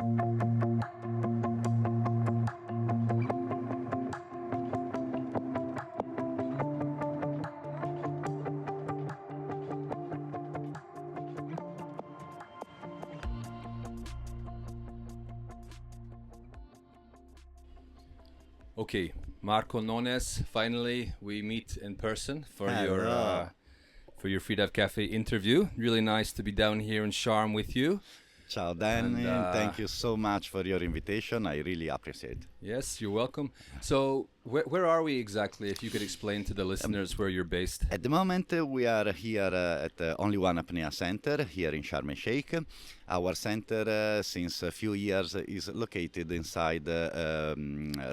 Okay, Marco Nones, finally we meet in person for your Freedive Cafe interview. Really nice to be down here in Sharm with you. Ciao Danny, thank you so much for your invitation. I really appreciate it. Yes, you're welcome. So where are we exactly, if you could explain to the listeners where you're based? At the moment, we are here at the Only One Apnea Centre here in Sharm El-Sheikh. Our center, since a few years, is located inside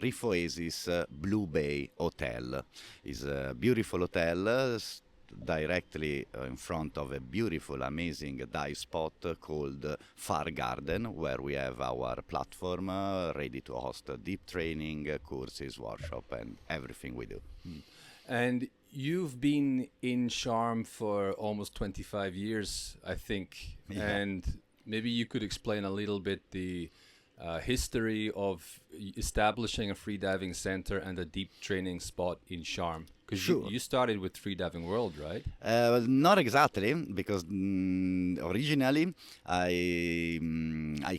Reef Oasis Blue Bay Hotel. It's a beautiful hotel directly in front of a beautiful, amazing dive spot called Far Garden, where we have our platform ready to host deep training, courses, workshop, and everything we do. And you've been in Sharm for almost 25 years, I think. Yeah. And maybe you could explain a little bit the history of establishing a freediving center and a deep training spot in Sharm. Because sure. you started with Freediving World, right? Not exactly, because originally I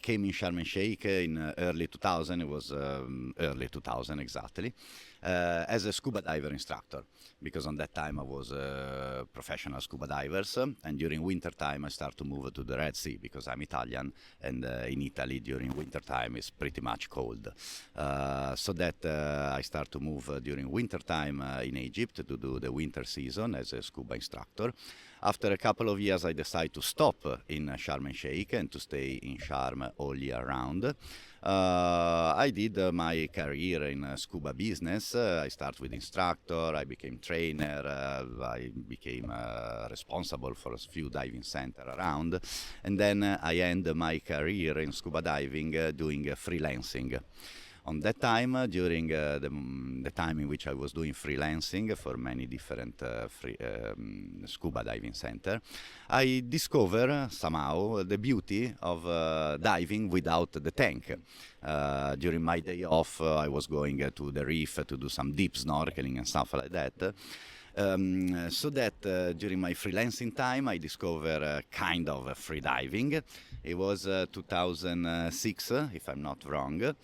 came in Sharm El-Sheikh in early 2000. It was early 2000 exactly, as a scuba diver instructor. Because on that time I was a professional scuba divers, and during winter time I start to move to the Red Sea because I'm Italian, and in Italy during winter time it's pretty much cold. So that I start to move during winter time in Egypt to do the winter season as a scuba instructor. After a couple of years I decided to stop in Sharm El-Sheikh and to stay in Sharm all year round. I did my career in scuba business. I started with instructor, I became trainer, I became responsible for a few diving centers around, and then I ended my career in scuba diving doing freelancing. On that time, during the time in which I was doing freelancing for many different scuba diving centers, I discovered somehow the beauty of diving without the tank. During my day off, I was going to the reef to do some deep snorkeling and stuff like that. So that during my freelancing time I discovered kind of free diving. It was 2006, if I'm not wrong.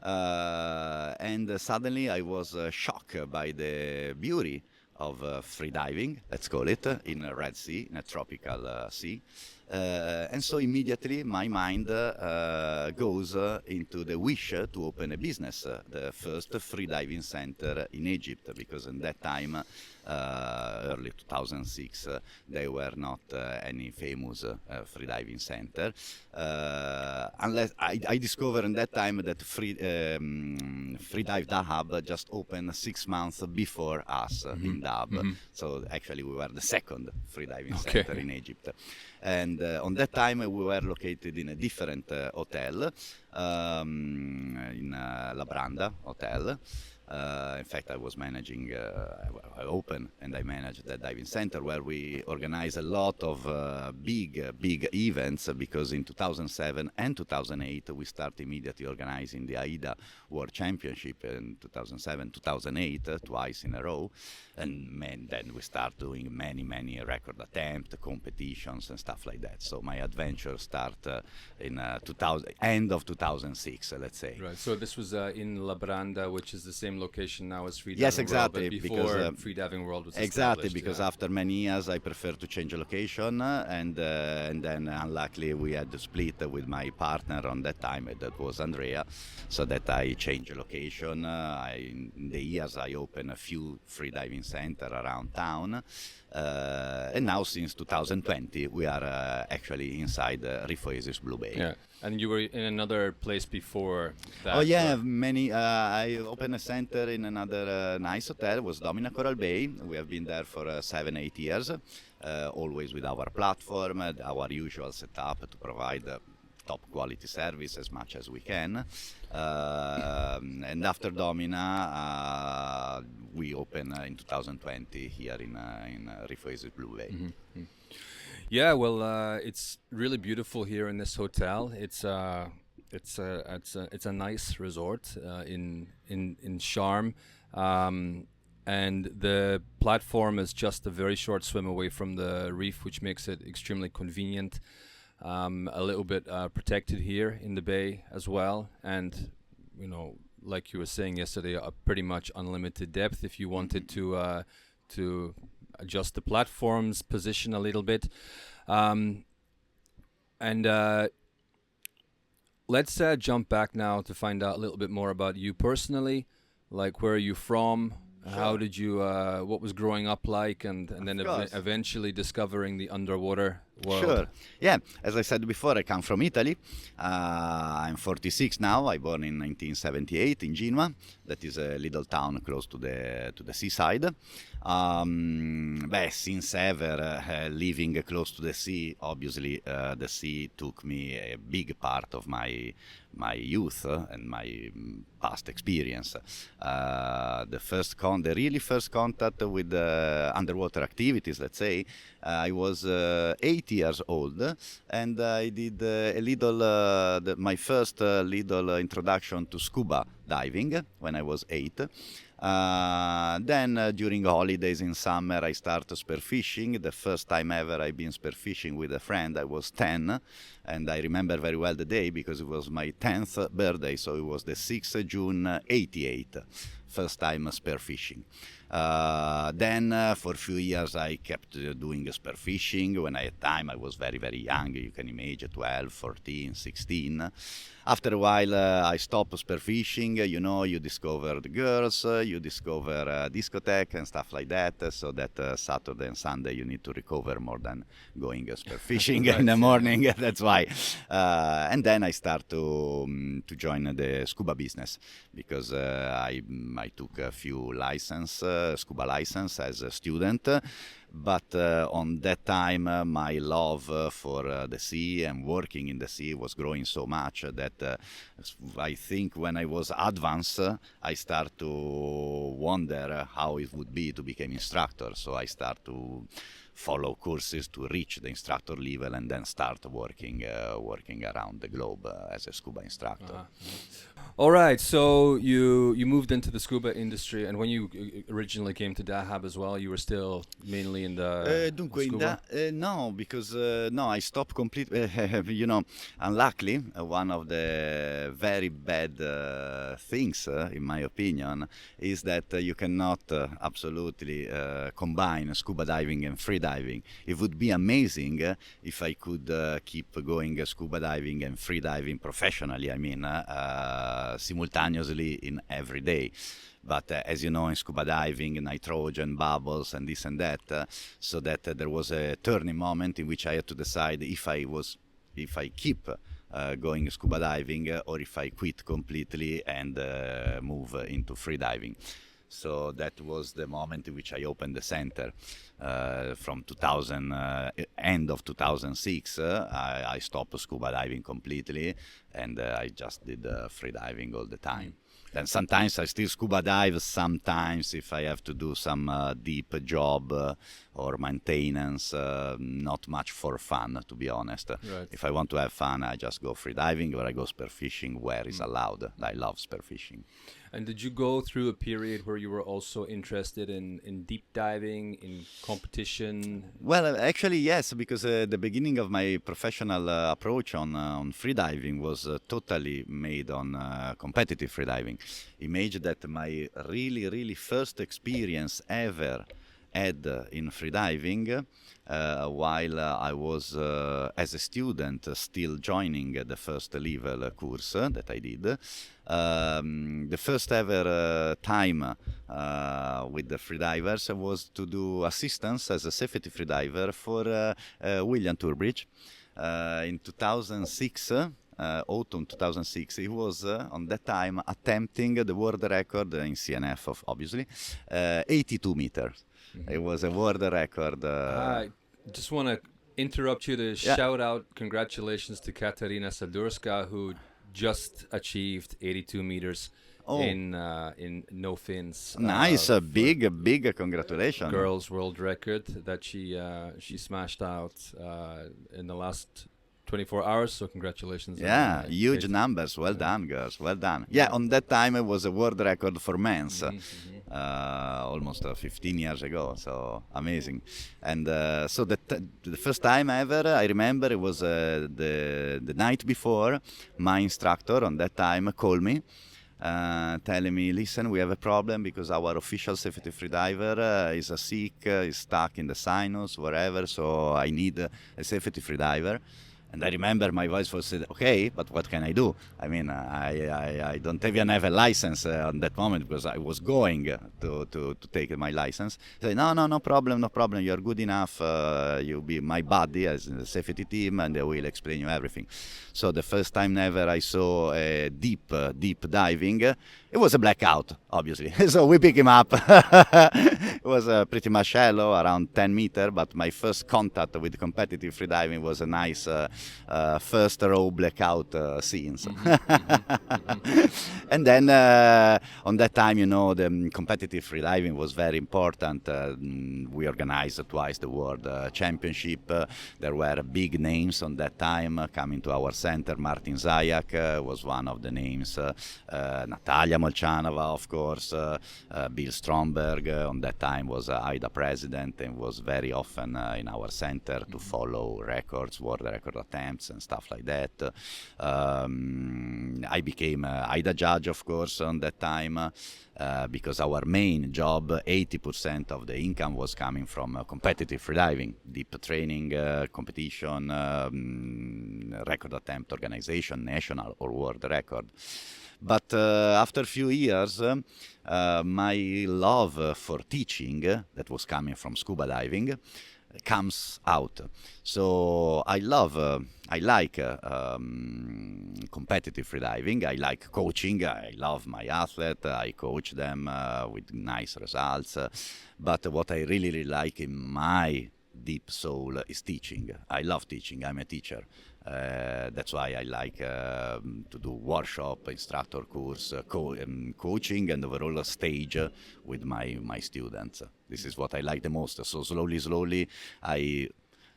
And suddenly I was shocked by the beauty of free diving, let's call it, in a Red Sea, in a tropical sea. And so immediately my mind goes into the wish to open a business, the first free diving center in Egypt, because in that time, early 2006, there were not any famous free diving center. Unless I discovered in that time that Freedive Dahab just opened 6 months before us in Dahab. Mm-hmm. So actually we were the second free diving center in Egypt. And on that time we were located in a different hotel, in La Branda Hotel. In fact, I was managing, I opened and I managed that diving center where we organize a lot of big events, because in 2007 and 2008 we start immediately organizing the AIDA World Championship in 2007, 2008, twice in a row. And then we start doing many record attempt competitions and stuff like that. So my adventure start in end of 2006, let's say. Right. So this was in La Branda, which is the same location now as Freediving yes, exactly, World, but before Freediving World was exactly, because after many years I prefer to change location, and then unluckily we had to split with my partner on that time, that was Andrea, so that I changed location. In the years I opened a few free diving center around town, and now since 2020 we are actually inside Reef Oasis Blue Bay. Yeah. And you were in another place before that? Oh yeah, many. I opened a center in another nice hotel. It was Domina Coral Bay. We have been there for 7-8 years, always with our platform, our usual setup to provide top quality service as much as we can. And after Domina, we opened in 2020 here in Reef Oasis Blue Bay. Yeah, well, it's really beautiful here in this hotel. It's It's a nice resort in Sharm, and the platform is just a very short swim away from the reef, which makes it extremely convenient. A little bit protected here in the bay as well, and like you were saying yesterday, a pretty much unlimited depth if you wanted to adjust the platform's position a little bit. And let's jump back now to find out a little bit more about you personally. Like, where are you from? Sure. How did you? What was growing up like, and then eventually discovering the underwater world? Sure. Yeah, as I said before, I come from Italy. I'm 46 now. I born in 1978 in Genoa. That is a little town close to the seaside. Since ever living close to the sea, obviously the sea took me a big part of my youth and my past experience. The really first contact with underwater activities, let's say, I was 8 years old, and I did my first little introduction to scuba diving when I was 8. Then during holidays in summer I started spearfishing. The first time ever I've been spearfishing with a friend, I was 10, and I remember very well the day because it was my 10th birthday, so it was the 6th June 88. First time spearfishing. Then for a few years I kept doing spearfishing. When I had time, I was very, very young. You can imagine 12, 14, 16. After a while I stopped spearfishing. You discover the girls, you discover discotheque and stuff like that. So that Saturday and Sunday you need to recover more than going spearfishing in the morning. That's why. And then I start to join the scuba business because I took a few scuba license as a student. But on that time, my love for the sea and working in the sea was growing so much that I think when I was advanced, I start to wonder how it would be to become instructor. So I start to follow courses to reach the instructor level and then start working around the globe as a scuba instructor. All right, so you moved into the scuba industry, and when you originally came to Dahab as well, you were still mainly in the scuba? No, because I stopped completely. Unluckily, one of the very bad things, in my opinion, is that you cannot absolutely combine scuba diving and free diving. It would be amazing if I could keep going scuba diving and free diving professionally. I mean, simultaneously in every day. But as you know, in scuba diving, nitrogen bubbles and this and that, so that there was a turning moment in which I had to decide if I keep going scuba diving or if I quit completely and move into free diving. So that was the moment in which I opened the center. From end of 2006, I stopped scuba diving completely, and I just did free diving all the time. Then sometimes I still scuba dive, sometimes if I have to do some deep job or maintenance, not much for fun, to be honest. Right. If I want to have fun, I just go free diving or I go spearfishing where is allowed. I love spearfishing. And did you go through a period where you were also interested in deep diving, in competition? Well, actually, yes, because the beginning of my professional approach on freediving was totally made on competitive freediving. Imagine that my really, really first experience ever had in freediving while I was as a student still joining the first level course that I did. The first ever time with the freedivers was to do assistance as a safety freediver for William Turbridge in 2006. Autumn 2006, he was on that time attempting the world record in CNF, obviously, 82 meters. It was a world record. I just want to interrupt you to shout out congratulations to Katarina Sadurska, who just achieved 82 meters in no fins. Nice, big congratulations. Girls world record that she smashed out in the last 24 hours. So congratulations. Yeah, huge Great. numbers. Well done, girls. Well done. Yeah, on that time it was a world record for men's, almost 15 years ago. So amazing. And so the first time ever, I remember it was the night before. My instructor on that time called me. Telling me, listen, we have a problem because our official safety freediver is sick, is stuck in the sinus, wherever, so I need a safety freediver. And I remember my voice was said, okay, but what can I do? I mean, I don't even have a license on that moment because I was going to take my license. Say, no problem, you're good enough. You'll be my buddy as in the safety team and they will explain you everything. So the first time ever I saw a deep diving, it was a blackout, obviously. So we pick him up. It was pretty much shallow, around 10 meters, but my first contact with competitive freediving was a nice first row blackout scenes. And then on that time, the competitive freediving was very important. We organized twice the World Championship. There were big names on that time coming to our center. Martin Zayak was one of the names. Natalia Molchanova, of course. Bill Stromberg on that time was AIDA president and was very often in our center to follow records, world record attempts and stuff like that. I became AIDA judge, of course, on that time because our main job, 80% of the income was coming from competitive freediving, deep training, competition, record attempt organization, national or world record. But after a few years, my love for teaching, that was coming from scuba diving, comes out. So I like competitive freediving. I like coaching. I love my athlete. I coach them with nice results. But what I really like in my deep soul is teaching. I love teaching. I'm a teacher. That's why I like to do workshop, instructor course, coaching and overall stage with my students. This is what I like the most. So slowly I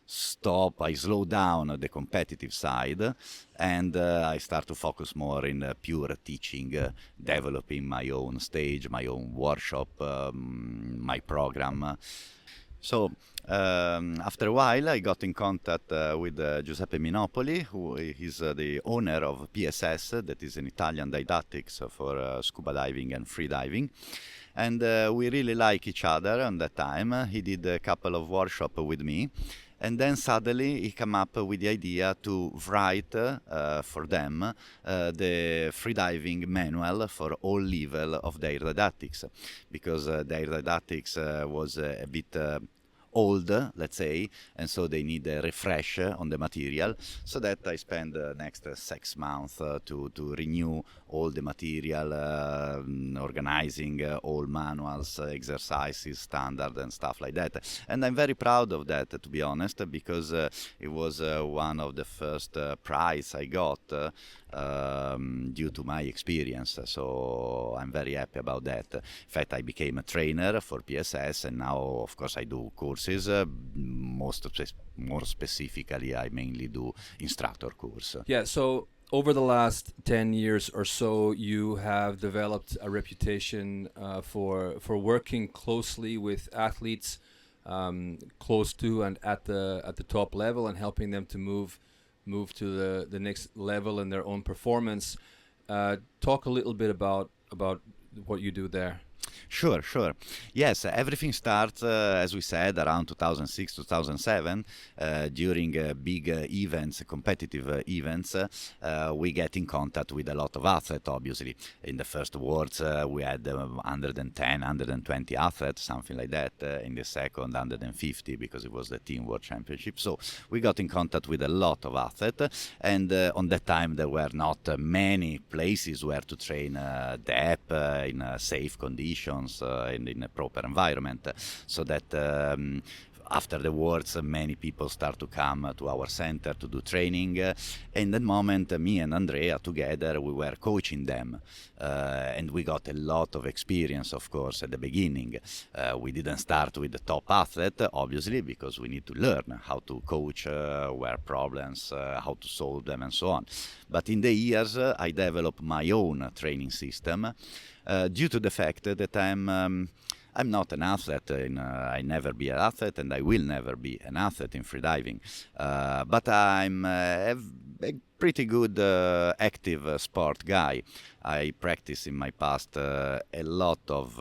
slow down the competitive side and I start to focus more in pure teaching, developing my own stage, my own workshop, my program. So after a while, I got in contact with Giuseppe Minopoli, who is the owner of PSS, that is an Italian didactics for scuba diving and free diving. And we really like each other on that time. He did a couple of workshops with me. And then suddenly he came up with the idea to write for them the freediving manual for all level of their didactics, because their didactics was a bit old, let's say, and so they need a refresh on the material. So that I spend the next 6 months to renew all the material, organizing all manuals, exercises, standard and stuff like that. And I'm very proud of that, to be honest, because it was one of the first prize I got due to my experience. So I'm very happy about that. In fact, I became a trainer for PSS, and now, of course, I do courses. More specifically, I mainly do instructor course. Yeah, so over the last 10 years or so, you have developed a reputation for working closely with athletes close to and at the top level and helping them to move to the next level in their own performance. Talk a little bit about what you do there. Sure. Yes, everything starts, as we said, around 2006, 2007. During big events, competitive events, we get in contact with a lot of athletes, obviously. In the first Worlds, we had 110, 120 athletes, something like that. In the second, 150, because it was the Team World Championship. So we got in contact with a lot of athletes. And on that time, there were not many places where to train depth in safe conditions and in a proper environment, so that after the words, many people start to come to our center to do training. In that moment, me and Andrea together, we were coaching them. And we got a lot of experience, of course, at the beginning. We didn't start with the top athlete, obviously, because we need to learn how to coach, where problems, how to solve them, and so on. But in the years, I developed my own training system due to the fact that I'm not an athlete, I never be an athlete, and I will never be an athlete in freediving. But I'm a pretty good active sport guy. I practiced in my past a lot of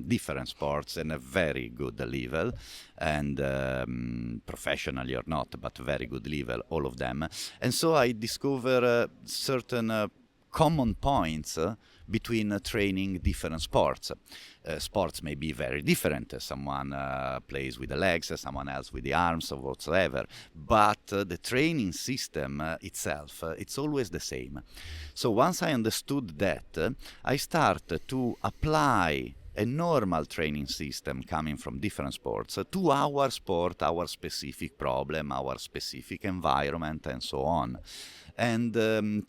different sports and a very good level, and professionally or not, but very good level, all of them. And so I discover certain common points between training different sports. Sports may be very different. Someone plays with the legs, someone else with the arms or whatsoever. But the training system itself, it's always the same. So once I understood that, I started to apply a normal training system coming from different sports to our sport, our specific problem, our specific environment, and so on. And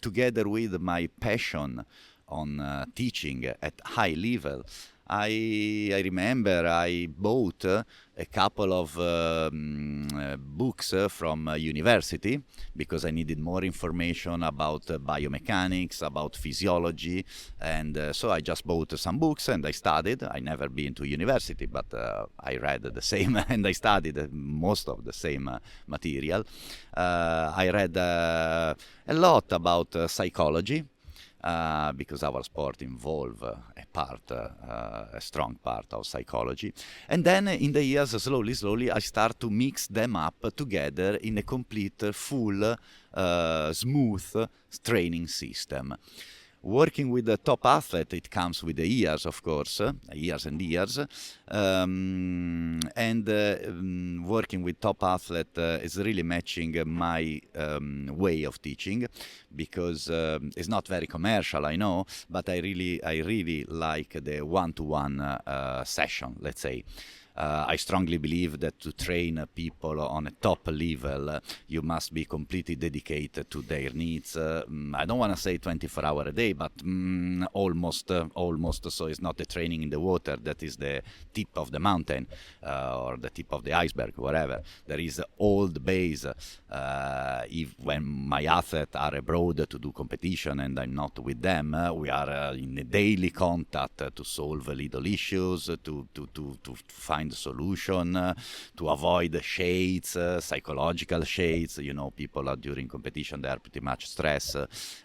together with my passion on teaching at high level, I remember I bought a couple of books from university because I needed more information about biomechanics, about physiology, and so I just bought some books and I studied. I never been to university, but I read the same and I studied most of the same material. I read a lot about psychology. Because our sport involve a strong part of psychology. And then in the years, slowly, I start to mix them up together in a complete, full, smooth training system. Working with the top athlete, it comes with the years, of course, years and years. Working with top athlete is really matching my way of teaching, because it's not very commercial, I know, but I really like the one-to-one session, let's say. I strongly believe that to train people on a top level, you must be completely dedicated to their needs. I don't want to say 24 hours a day, but almost. So it's not the training in the water that is the tip of the mountain or the tip of the iceberg, whatever. There is all the base. When my athletes are abroad to do competition and I'm not with them, we are in a daily contact to solve little issues, to find solution, to avoid shades, psychological shades. You know, people are during competition, they are pretty much stressed,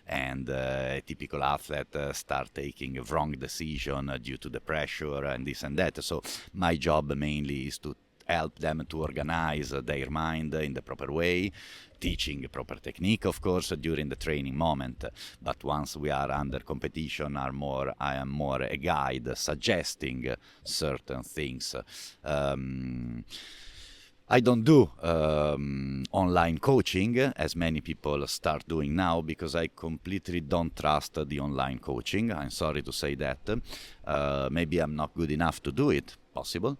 and a typical athlete start taking a wrong decision due to the pressure and this and that. So my job mainly is to help them to organize their mind in the proper way, teaching proper technique, of course, during the training moment. But once we are under competition, I am more a guide, suggesting certain things. I don't do online coaching, as many people start doing now, because I completely don't trust the online coaching. I'm sorry to say that. Maybe I'm not good enough to do it, possible.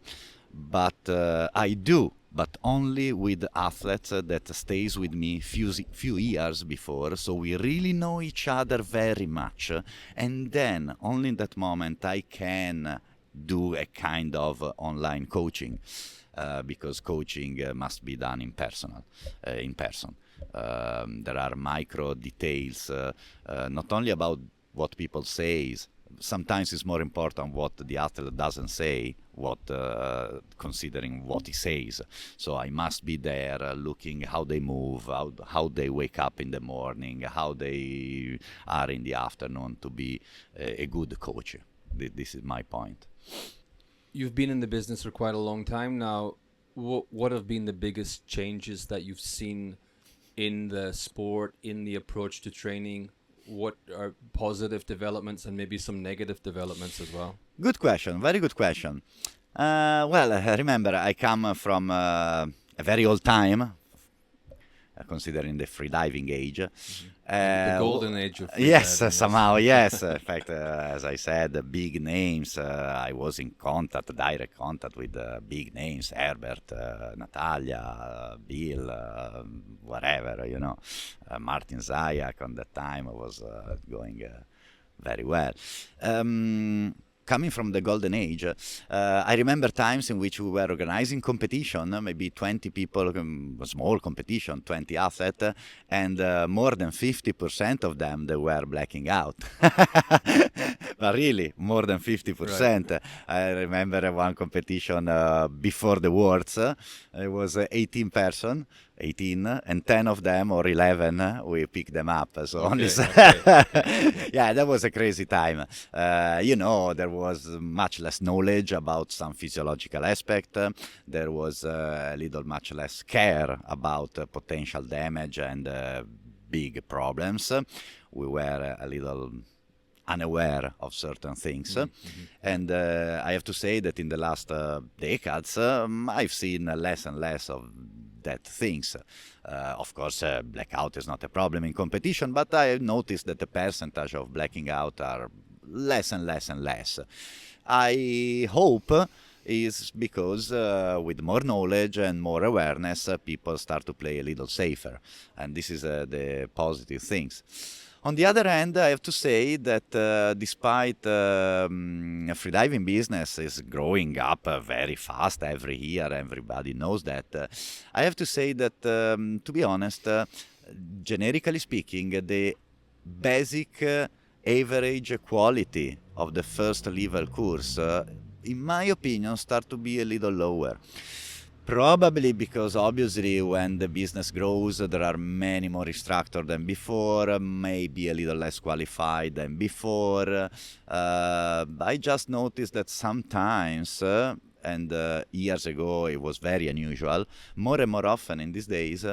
But I do, but only with athletes that stays with me few years before, so we really know each other very much, and then only in that moment I can do a kind of online coaching, because coaching must be done in person. There are micro details, not only about what people say. Sometimes it's more important what the athlete doesn't say, considering what he says. So I must be there looking how they move, how they wake up in the morning, how they are in the afternoon, to be a good coach. This is my point. You've been in the business for quite a long time now. What have been the biggest changes that you've seen in the sport, in the approach to training? What are positive developments and maybe some negative developments as well? Good question. Very good question. Remember, I come from a very old time, considering the freediving age. The golden age of freediving. Yes, somehow, yes. In fact, as I said, the big names, I was in direct contact with big names, Herbert, Natalia, Bill, whatever, Martin Zayak on that time was going very well. Coming from the golden age, I remember times in which we were organizing competition, maybe 20 people, small competition, 20 athletes, and more than 50% of them, they were blacking out. But really, more than 50%. Right. I remember one competition before the Worlds. It was 18 person. 18 and 10 of them or 11 we picked them up, so only yeah, that was a crazy time. There was much less knowledge about some physiological aspect. There was much less care about potential damage and big problems. We were a little unaware of certain things. And I have to say that in the last decades I've seen less and less of that things. Of course, blackout is not a problem in competition, but I have noticed that the percentage of blacking out are less and less and less. I hope is because with more knowledge and more awareness, people start to play a little safer, and this is the positive things. On the other hand, I have to say that despite freediving business is growing up very fast every year, everybody knows that, I have to say that, to be honest, generically speaking, the basic average quality of the first level course, in my opinion, start to be a little lower. Probably because obviously when the business grows, there are many more instructors than before, maybe a little less qualified than before. I just noticed that sometimes, and years ago it was very unusual, more and more often in these days,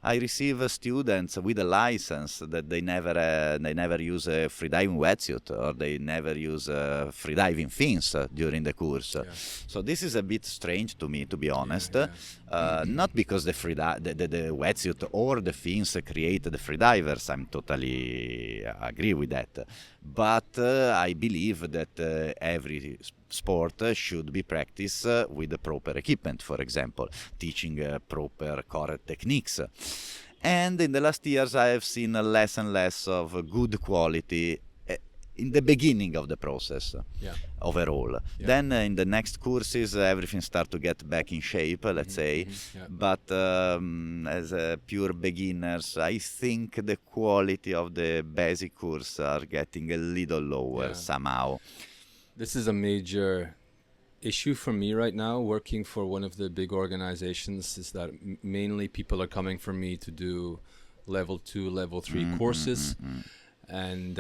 I receive students with a license that they never use a freediving wetsuit, or they never use freediving fins during the course. Yeah. So this is a bit strange to me, to be honest. Not because the wetsuit or the fins create the freedivers, I'm totally agree with that, but I believe that every sport should be practiced with the proper equipment, for example, teaching proper correct techniques. And in the last years I have seen less and less of good quality in the beginning of the process, overall. Yeah. Then in the next courses everything starts to get back in shape, let's say. Yeah. But as pure beginners, I think the quality of the basic course are getting a little lower somehow. This is a major issue for me right now, working for one of the big organizations, is that mainly people are coming for me to do level 2, level 3 courses. And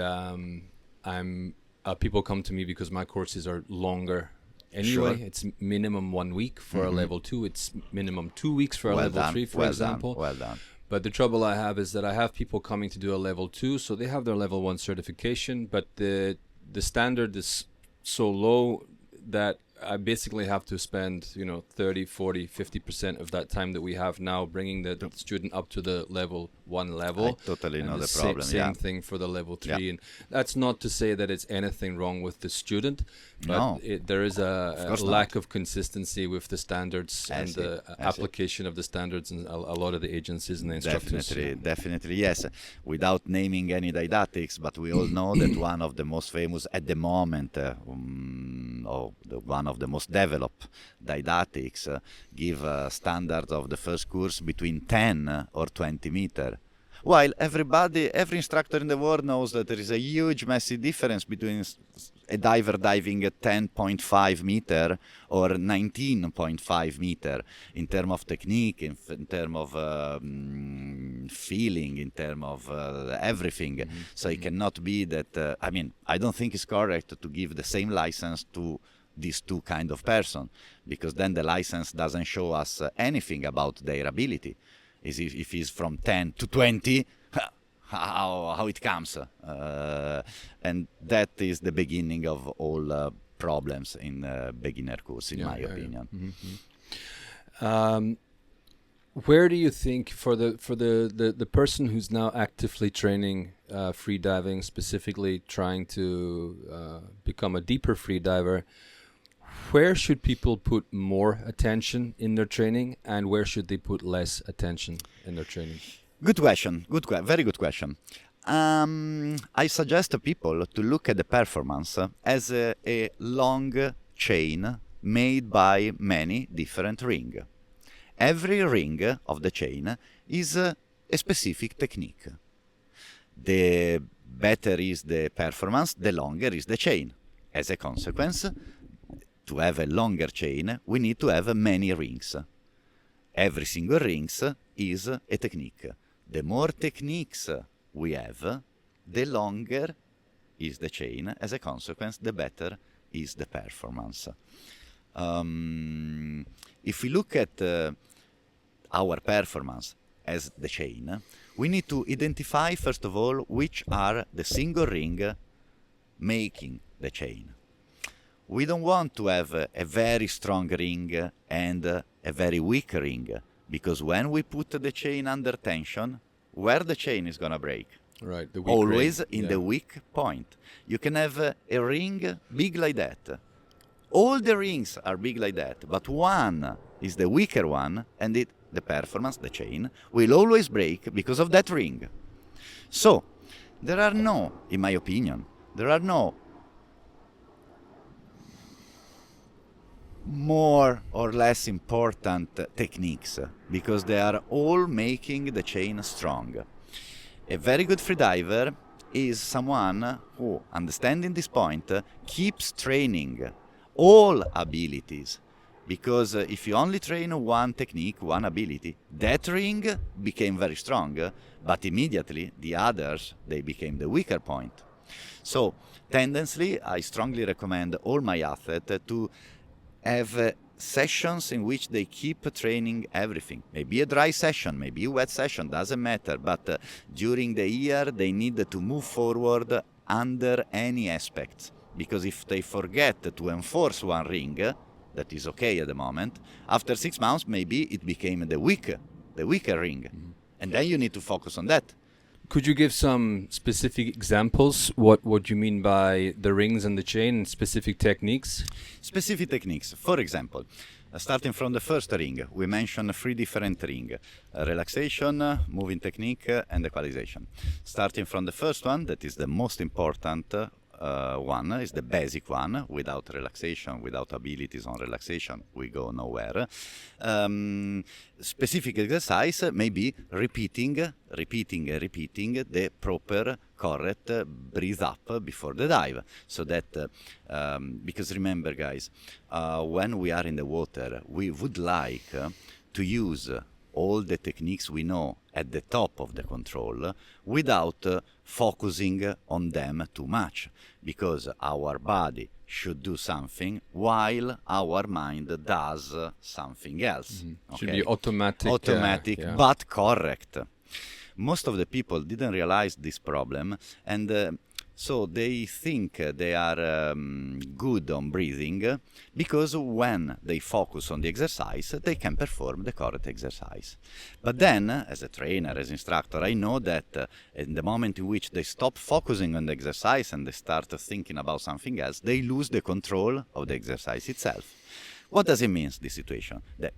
people come to me because my courses are longer anyway. Sure. It's minimum 1 week for a level 2. It's minimum 2 weeks for a level 3, for example. Well done. But the trouble I have is that I have people coming to do a level 2, so they have their level 1 certification, but the standard is so low that I basically have to spend 30, 40, 50% of that time that we have now bringing the student up to the level 1 level. I totally know the problem. Same thing for the level 3. And that's not to say that it's anything wrong with the student, but there is a lack of consistency with the standards and the application of the standards in a lot of the agencies and the instructors. Definitely, yes. Without naming any didactics, but we all know that one of the most famous at the moment, one of the most developed didactics give standards of the first course between 10 or 20 meters. While every instructor in the world knows that there is a huge, massive difference between a diver diving at 10.5 meter or 19.5 meter in terms of technique, in terms of feeling, in terms of everything. So it cannot be that, I don't think it's correct to give the same license to these two kind of person, because then the license doesn't show us anything about their ability. If it's from 10 to 20, how it comes. And that is the beginning of all problems in beginner course, in my opinion. Where do you think for the person who's now actively training free diving, specifically trying to become a deeper free diver, where should people put more attention in their training, and where should they put less attention in their training? Good question. Very good question. I suggest to people to look at the performance as a long chain made by many different rings. Every ring of the chain is a specific technique. The better is the performance, the longer is the chain. As a consequence, to have a longer chain, we need to have many rings. Every single ring is a technique. The more techniques we have, the longer is the chain. As a consequence, the better is the performance. If we look at our performance as the chain, we need to identify, first of all, which are the single ring making the chain. We don't want to have a very strong ring and a very weak ring, because when we put the chain under tension, where the chain is going to break? Right, the weak Always ring. in the weak point. You can have a ring big like that. All the rings are big like that, but one is the weaker one, and the performance, the chain, will always break because of that ring. So, there are no, in my opinion, there are no more or less important techniques, because they are all making the chain strong. A very good freediver is someone who, understanding this point, keeps training all abilities, because if you only train one technique, one ability, that ring became very strong, but immediately the others, they became the weaker point. So, tendency, I strongly recommend all my athletes to have sessions in which they keep training everything. Maybe a dry session, maybe a wet session, doesn't matter, but during the year they need to move forward under any aspects, because if they forget to enforce one ring, that is okay at the moment, after 6 months maybe it became the weaker ring, and then you need to focus on that. Could you give some specific examples? What you mean by the rings and the chain, specific techniques? Specific techniques. For example, starting from the first ring, we mentioned 3 different rings: relaxation, moving technique, and equalization. Starting from the first one, that is the most important one, is the basic one. Without relaxation, without abilities on relaxation, we go nowhere. Specific exercise may be repeating the proper, correct breathe up before the dive. So that, because remember guys, when we are in the water, we would like to use all the techniques we know at the top of the control without focusing on them too much, because our body should do something while our mind does something else. Okay? Should be automatic, yeah. But correct. Most of the people didn't realize this problem, and so they think they are good on breathing, because when they focus on the exercise, they can perform the correct exercise. But then, as a trainer, as instructor, I know that in the moment in which they stop focusing on the exercise and they start thinking about something else, they lose the control of the exercise itself. What does it mean, this situation? The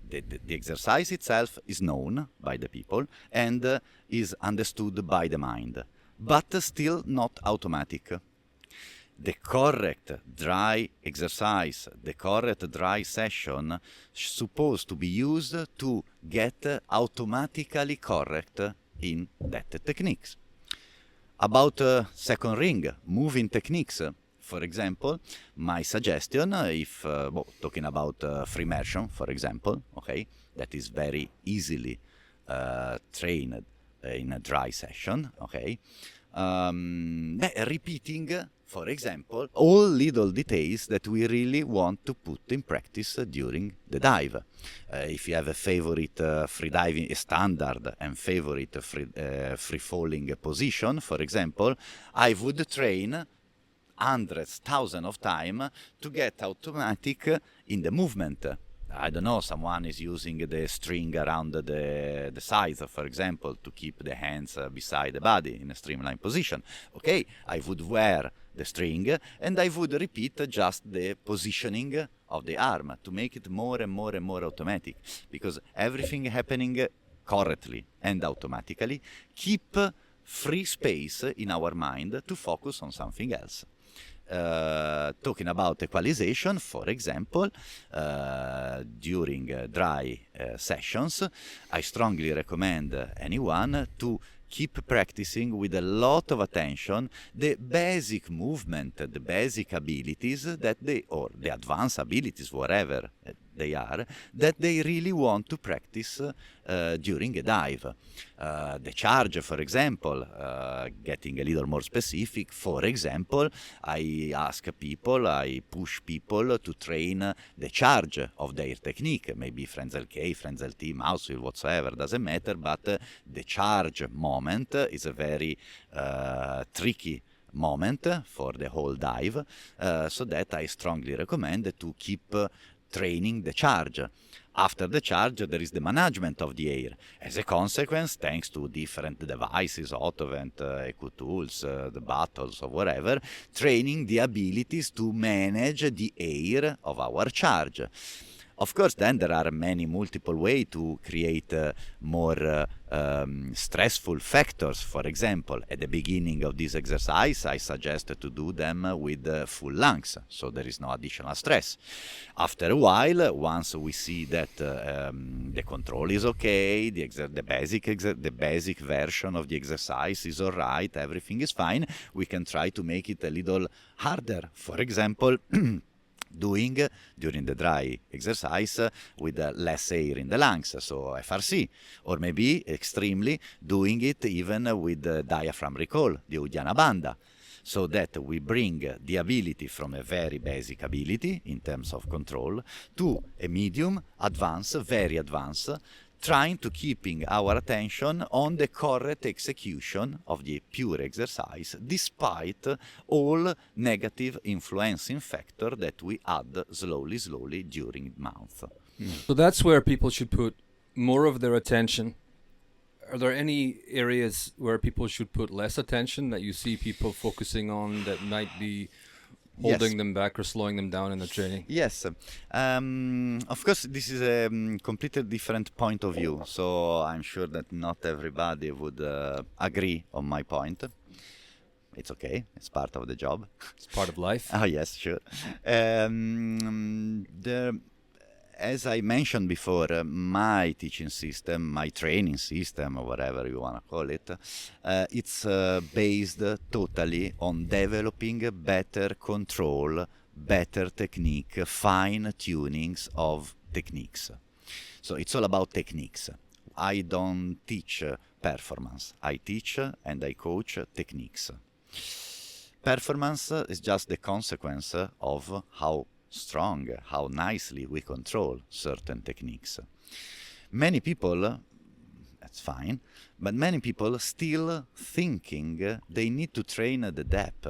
exercise itself is known by the people and is understood by the mind, but still not automatic. The correct dry exercise, the correct dry session is supposed to be used to get automatically correct in that techniques. About second ring, moving techniques. For example, my suggestion, if talking about free immersion, for example, okay, that is very easily trained in a dry session, okay, repeating, for example, all little details that we really want to put in practice during the dive. If you have a favorite free diving standard and favorite free falling position, for example, I would train hundreds, thousands of times to get automatic in the movement. I don't know, someone is using the string around the sides, for example, to keep the hands beside the body in a streamlined position. Okay, I would wear the string and I would repeat just the positioning of the arm to make it more and more and more automatic, because everything happening correctly and automatically keep free space in our mind to focus on something else. Talking about equalization, for example, during dry sessions, I strongly recommend anyone to keep practicing with a lot of attention the basic movement, the basic abilities that or the advanced abilities, whatever they are, that they really want to practice during a dive. The charge, for example, getting a little more specific, for example, I ask people, I push people to train the charge of their technique, maybe Frenzel K, Frenzel T, Mouthfill, whatsoever, doesn't matter, but the charge moment is a very tricky moment for the whole dive, so that I strongly recommend to keep training the charge. After the charge, there is the management of the air. As a consequence, thanks to different devices, autovent, EcoTools, the bottles or whatever, training the abilities to manage the air of our charge. Of course, then there are many multiple ways to create more stressful factors. For example, at the beginning of this exercise, I suggest to do them with full lungs, so there is no additional stress. After a while, once we see that the control is okay, the basic version of the exercise is all right, everything is fine, we can try to make it a little harder. For example, doing during the dry exercise with less air in the lungs, so FRC, or maybe extremely doing it even with diaphragm recall, the Uddiyana Bandha, so that we bring the ability from a very basic ability in terms of control to a medium, advanced, very advanced, trying to keeping our attention on the correct execution of the pure exercise, despite all negative influencing factor that we add slowly during the month. So that's where people should put more of their attention. Are there any areas where people should put less attention that you see people focusing on that might be holding them back or slowing them down in the training? Yes. Of course, this is a completely different point of view, so I'm sure that not everybody would agree on my point. It's okay. It's part of the job. It's part of life. Oh, yes, sure. As I mentioned before, my teaching system, my training system, or whatever you want to call it, it's based totally on developing better control, better technique, fine tunings of techniques. So it's all about techniques. I don't teach performance. I teach and I coach techniques. Performance is just the consequence of how strong, how nicely we control certain techniques. Many people, that's fine, but many people still thinking they need to train the depth,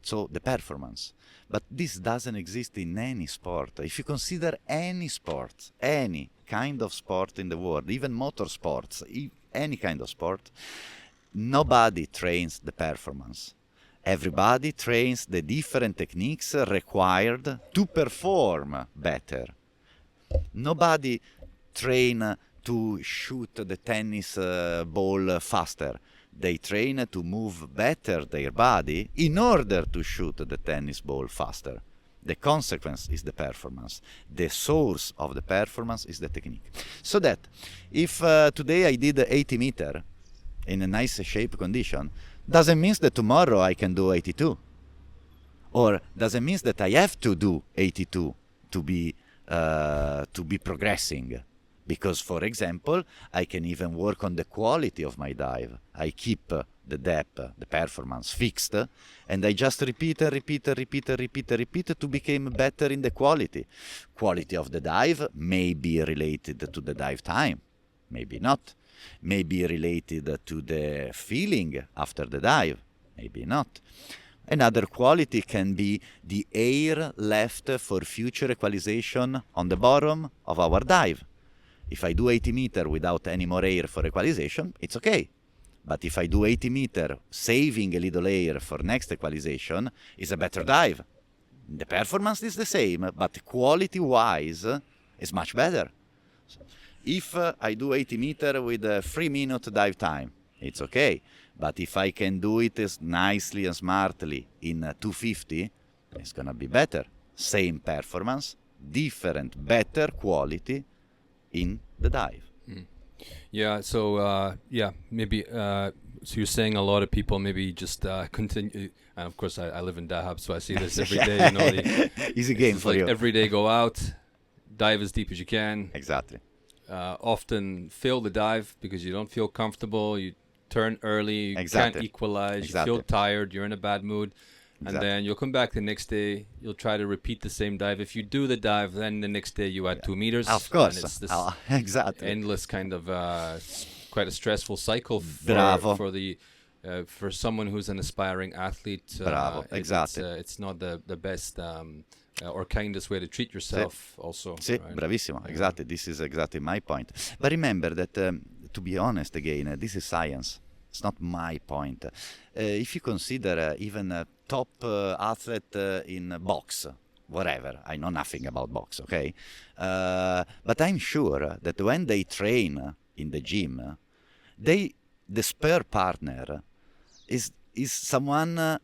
so the performance. But this doesn't exist in any sport. If you consider any sport, any kind of sport in the world, even motorsports, any kind of sport, nobody trains the performance. Everybody trains the different techniques required to perform better. Nobody train to shoot the tennis ball faster. They train to move better their body in order to shoot the tennis ball faster. The consequence is the performance. The source of the performance is the technique. So that if today I did 80 meter in a nice shape condition, doesn't mean that tomorrow I can do 82. Or doesn't mean that I have to do 82 to be progressing. Because, for example, I can even work on the quality of my dive. I keep the depth, the performance fixed, and I just repeat to become better in the quality. Quality of the dive may be related to the dive time, maybe not. May be related to the feeling after the dive, maybe not. Another quality can be the air left for future equalization on the bottom of our dive. If I do 80 meter without any more air for equalization, it's okay. But if I do 80 meter, saving a little air for next equalization, is a better dive. The performance is the same, but quality-wise is much better. If I do 80 meter with a 3-minute dive time, it's okay. But if I can do it as nicely and smartly in 250, it's going to be better. Same performance, different, better quality in the dive. Yeah, so maybe so you're saying a lot of people maybe just continue, and of course I live in Dahab, so I see this every day, you know. Easy game for you. Every day go out, dive as deep as you can. Exactly. Often fail the dive because you don't feel comfortable, you turn early, you can't equalize, you feel tired, you're in a bad mood. And then you'll come back the next day, you'll try to repeat the same dive. If you do the dive, then the next day you add 2 meters. Of course. And it's this endless kind of quite a stressful cycle for someone who's an aspiring athlete. It's not the best or kindest way to treat yourself also. Sì, right? Bravissimo. Exactly. This is exactly my point. But remember that, to be honest again, this is science. It's not my point. If you consider even a top athlete in box, whatever, I know nothing about box, okay? But I'm sure that when they train in the gym, the spare partner is someone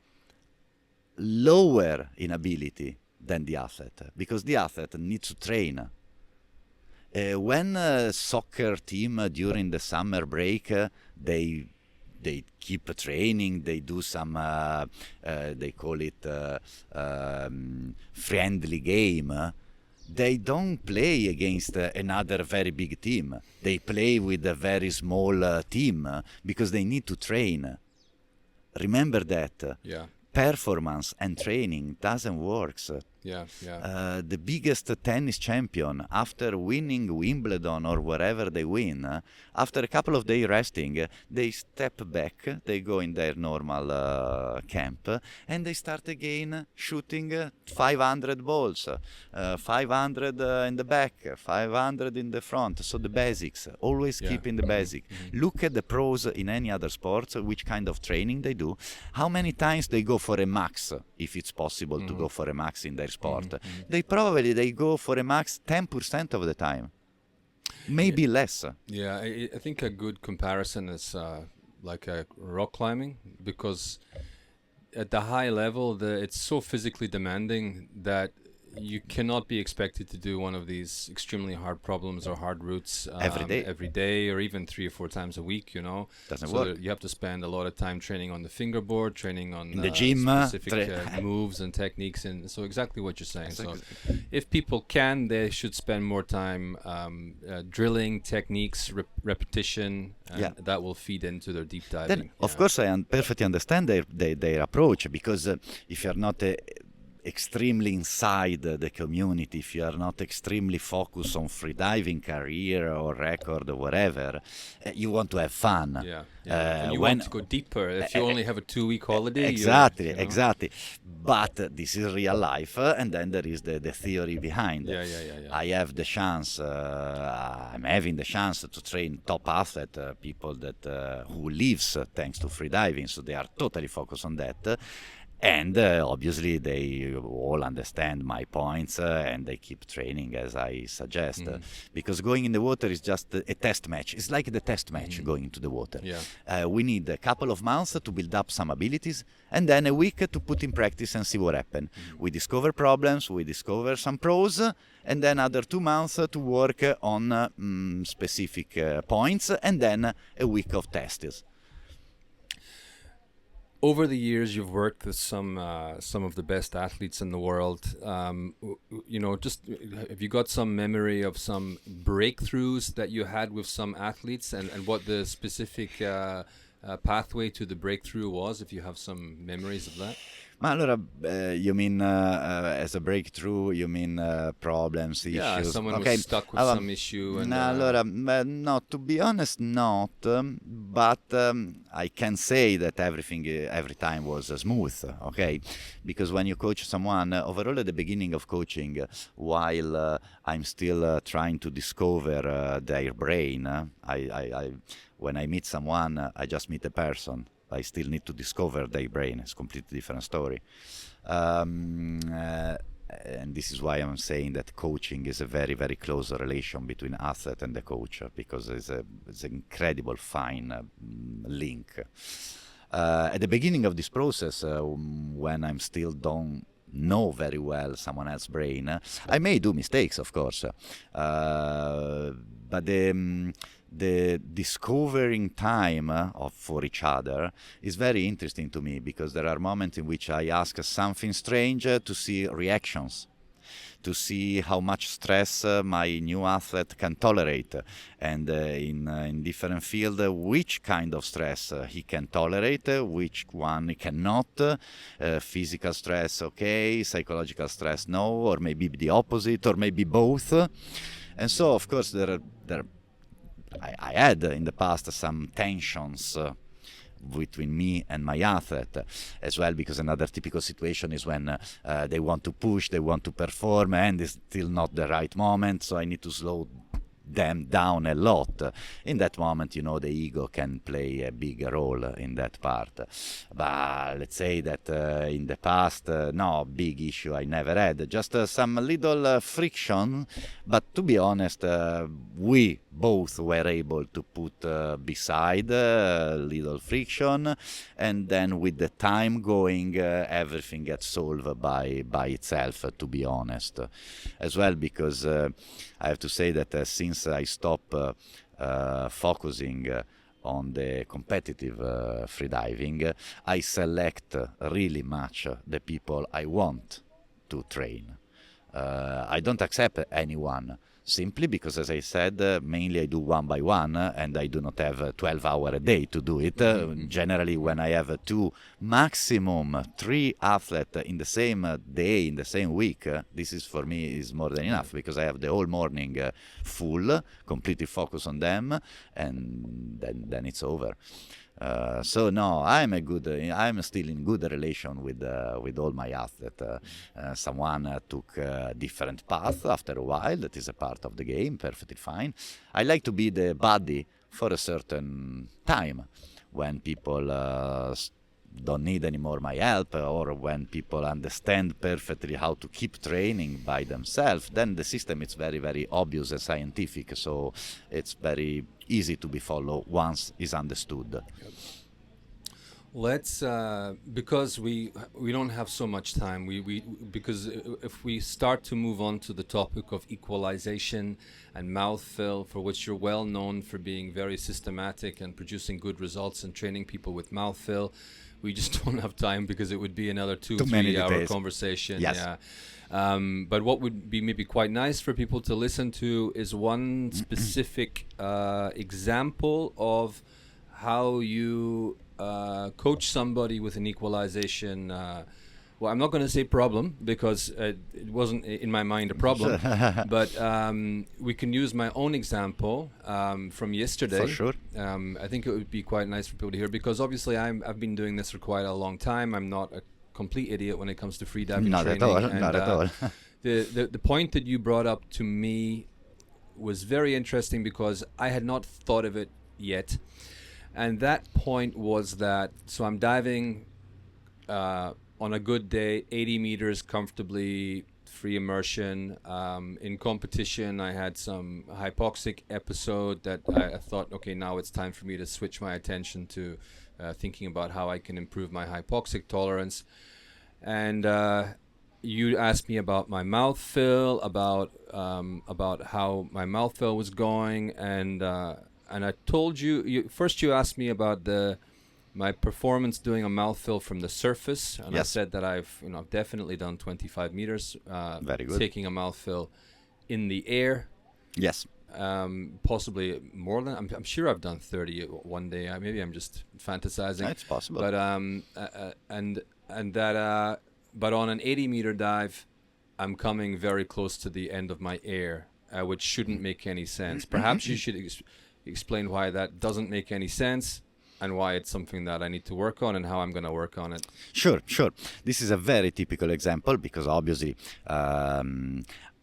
lower in ability than the athlete, because the athlete needs to train. When a soccer team during the summer break, they keep training, they do some, they call it friendly game. They don't play against another very big team. They play with a very small team because they need to train. Remember that. Yeah. Performance and training doesn't work. The biggest tennis champion, after winning Wimbledon or wherever they win, after a couple of days resting, they step back, they go in their normal camp, and they start again shooting 500 balls, 500 in the back, 500 in the front. So the basics, always keep in the basic. Look at the pros in any other sports, which kind of training they do, how many times they go for a max, if it's possible to go for a max in their sport. They go for a max 10% of the time, maybe less. Yeah, I think a good comparison is like rock climbing, because at the high level it's so physically demanding that you cannot be expected to do one of these extremely hard problems or hard routes every day or even 3 or 4 times a week, you know. Doesn't work. You have to spend a lot of time training on the fingerboard, training on the gym, specific moves and techniques, and so exactly what you're saying. So if people can, they should spend more time drilling techniques, repetition, and that will feed into their deep diving. Then, of course, I perfectly understand their approach, because if you're not extremely inside the community, if you are not extremely focused on freediving career or record or whatever, you want to have fun. And you want to go deeper. If you only have a 2-week holiday, exactly. But this is real life, and then there is the theory behind. I have the chance. I'm having the chance to train top athlete, people that who lives thanks to freediving, so they are totally focused on that. And obviously they all understand my points, and they keep training as I suggest. Because going in the water is just a test match. It's like the test match going into the water. We need a couple of months to build up some abilities, and then a week to put in practice and see what happens. We discover problems, we discover some pros, and then another 2 months to work on specific points, and then a week of tests. Over the years, you've worked with some of the best athletes in the world. You know, just have you got some memory of some breakthroughs that you had with some athletes, and what the specific pathway to the breakthrough was, if you have some memories of that? Ma allora, you mean as a breakthrough, you mean problems, Yeah, issues? someone Okay. was stuck with some issue and Allora, no, to be honest, not. But I can say that everything, every time was smooth, okay? Because when you coach someone, overall at the beginning of coaching, while I'm still trying to discover their brain, when I meet someone, I just meet a person. I still need to discover their brain. It's a completely different story. And this is why I'm saying that coaching is a very, very close relation between athlete and the coach, because it's an incredible fine link. At the beginning of this process, when I'm still don't know very well someone else's brain, I may do mistakes, of course, but the discovering time for each other is very interesting to me, because there are moments in which I ask something strange to see reactions, to see how much stress my new athlete can tolerate, and in different field, which kind of stress he can tolerate, which one he cannot. Physical stress, okay, psychological stress, no, or maybe the opposite, or maybe both. And so, of course, I had in the past some tensions between me and my athlete as well, because another typical situation is when they want to push, they want to perform, and it's still not the right moment, so I need to slow them down a lot. In that moment, you know, the ego can play a big role in that part. But let's say that in the past, no big issue I never had, just some little friction, but to be honest, we both were able to put beside little friction, and then with the time going, everything gets solved by itself, to be honest, as well, because I have to say that since I stopped focusing on the competitive freediving, I select really much the people I want to train. I don't accept anyone, simply because, as I said, mainly I do one by one, and I do not have 12 hours a day to do it. Generally, when I have 2, maximum 3 athletes in the same day, in the same week, this is for me is more than enough, because I have the whole morning full, completely focused on them, and then it's over. So no, I'm still in good relation with all my athletes. Someone took a different path after a while. That is a part of the game, perfectly fine. I like to be the buddy for a certain time, when people don't need anymore my help, or when people understand perfectly how to keep training by themselves. Then the system is very, very obvious and scientific, so it's very easy to be followed once it's understood. Let's because we don't have so much time. Because if we start to move on to the topic of equalization and mouthfill, for which you're well known for being very systematic and producing good results and training people with mouthfill, we just don't have time, because it would be another 2-3 hour conversation. Yes. Yeah. But what would be maybe quite nice for people to listen to is one specific example of how you coach somebody with an equalization. Well, I'm not going to say problem, because it wasn't in my mind a problem, but we can use my own example from yesterday. For sure. I think it would be quite nice for people to hear, because obviously I've been doing this for quite a long time. I'm not a complete idiot when it comes to freediving Not training. at all. The point that you brought up to me was very interesting, because I had not thought of it yet. And that point was that, so I'm diving on a good day, 80 meters comfortably, free immersion. In competition, I had some hypoxic episode that I thought, okay, now it's time for me to switch my attention to thinking about how I can improve my hypoxic tolerance. And you asked me about my mouthfill, about how my mouthfill was going, and I told you first. You asked me about my performance doing a mouthfill from the surface, and yes. I said that I've definitely done 25 meters. Very good. Taking a mouthfill in the air. Yes. Possibly more than I'm sure I've done 30 one day. Maybe I'm just fantasizing. It's possible. But and and that, but on an 80-meter dive, I'm coming very close to the end of my air, which shouldn't make any sense. Perhaps you should explain why that doesn't make any sense, and why it's something that I need to work on, and how I'm going to work on it. Sure. This is a very typical example, because obviously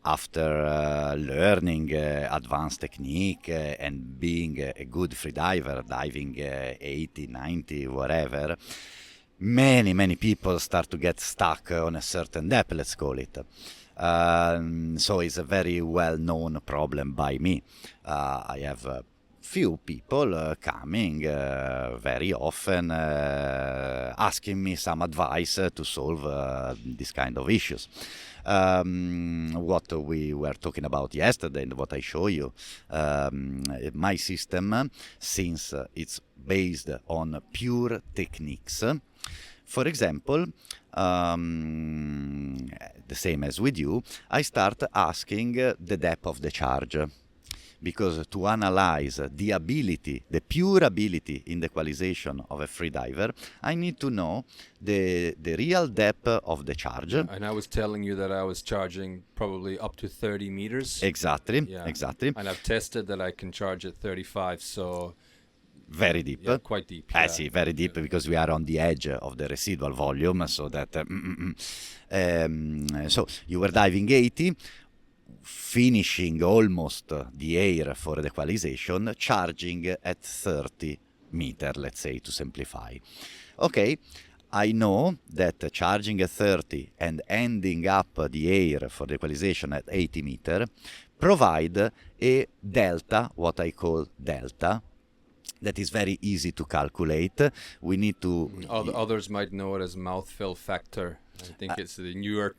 after learning advanced technique and being a good freediver, diving 80, 90, whatever, many people start to get stuck on a certain depth, let's call it. So it's a very well-known problem by me. I have few people coming very often asking me some advice to solve this kind of issues. What we were talking about yesterday and what I show you, my system, since it's based on pure techniques, for example, the same as with you, I start asking the depth of the charge. Because to analyze the ability, the pure ability in the equalization of a freediver, I need to know the real depth of the charge. And I was telling you that I was charging probably up to 30 meters. Exactly. And I've tested that I can charge at 35, so... Very deep. Yeah, quite deep. See, very deep, because we are on the edge of the residual volume, so that... so you were diving 80, finishing almost the air for the equalization, charging at 30 meter, let's say, to simplify. Okay, I know that charging at 30 and ending up the air for the equalization at 80 meter provide a delta, what I call delta, that is very easy to calculate. We need to... Others might know it as mouthfill factor. I think it's the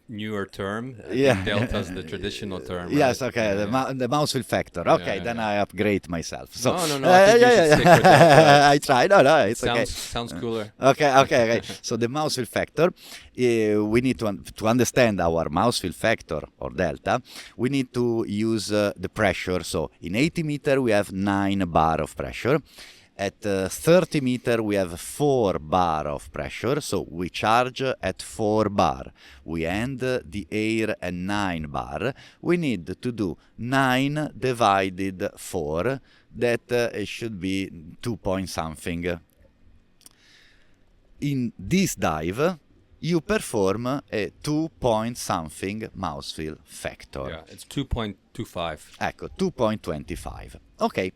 newer term. Delta is the traditional term. Yes, right? okay, the Mouthfill factor. Okay, then I upgrade myself. So, no. I think you should stick with that. I try. No, it's okay. Sounds cooler. Okay. So the Mouthfill factor, we need to understand our Mouthfill factor or delta. We need to use the pressure. So in 80 meter we have 9 bar of pressure. At 30 meter we have 4 bar of pressure, so we charge at 4 bar. We end the air at 9 bar. We need to do 9 divided 4, that should be 2 point something. In this dive, you perform a 2 point something Mouthfill factor. Yeah, it's 2.25. Ecco, 2.25. Okay.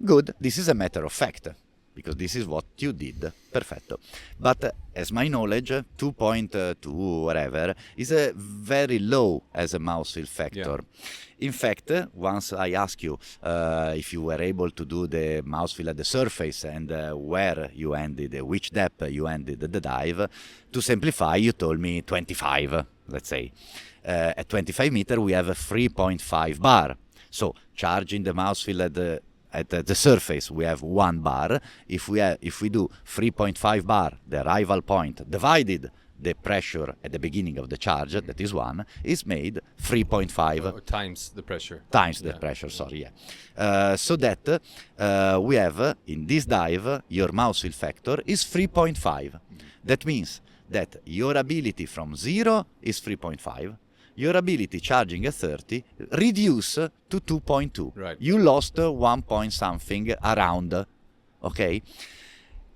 Good, this is a matter of fact, because this is what you did. Perfetto. But as my knowledge, 2.2 whatever is a very low as a Mouthfill factor. Yeah. In fact, once I ask you if you were able to do the Mouthfill at the surface and where you ended, which depth you ended the dive, to simplify, you told me 25, let's say. At 25 meter, we have a 3.5 bar. So charging the Mouthfill at the surface we have 1 bar. If we do 3.5 bar, the arrival point, divided the pressure at the beginning of the charge, that is 1, is made 3.5 times the pressure. Times the pressure, sorry, so that we have in this dive your Mouthfill factor is 3.5. That means that your ability from 0 is 3.5. Your ability charging at 30 reduce to 2.2. Right. You lost 1 point something around. Okay?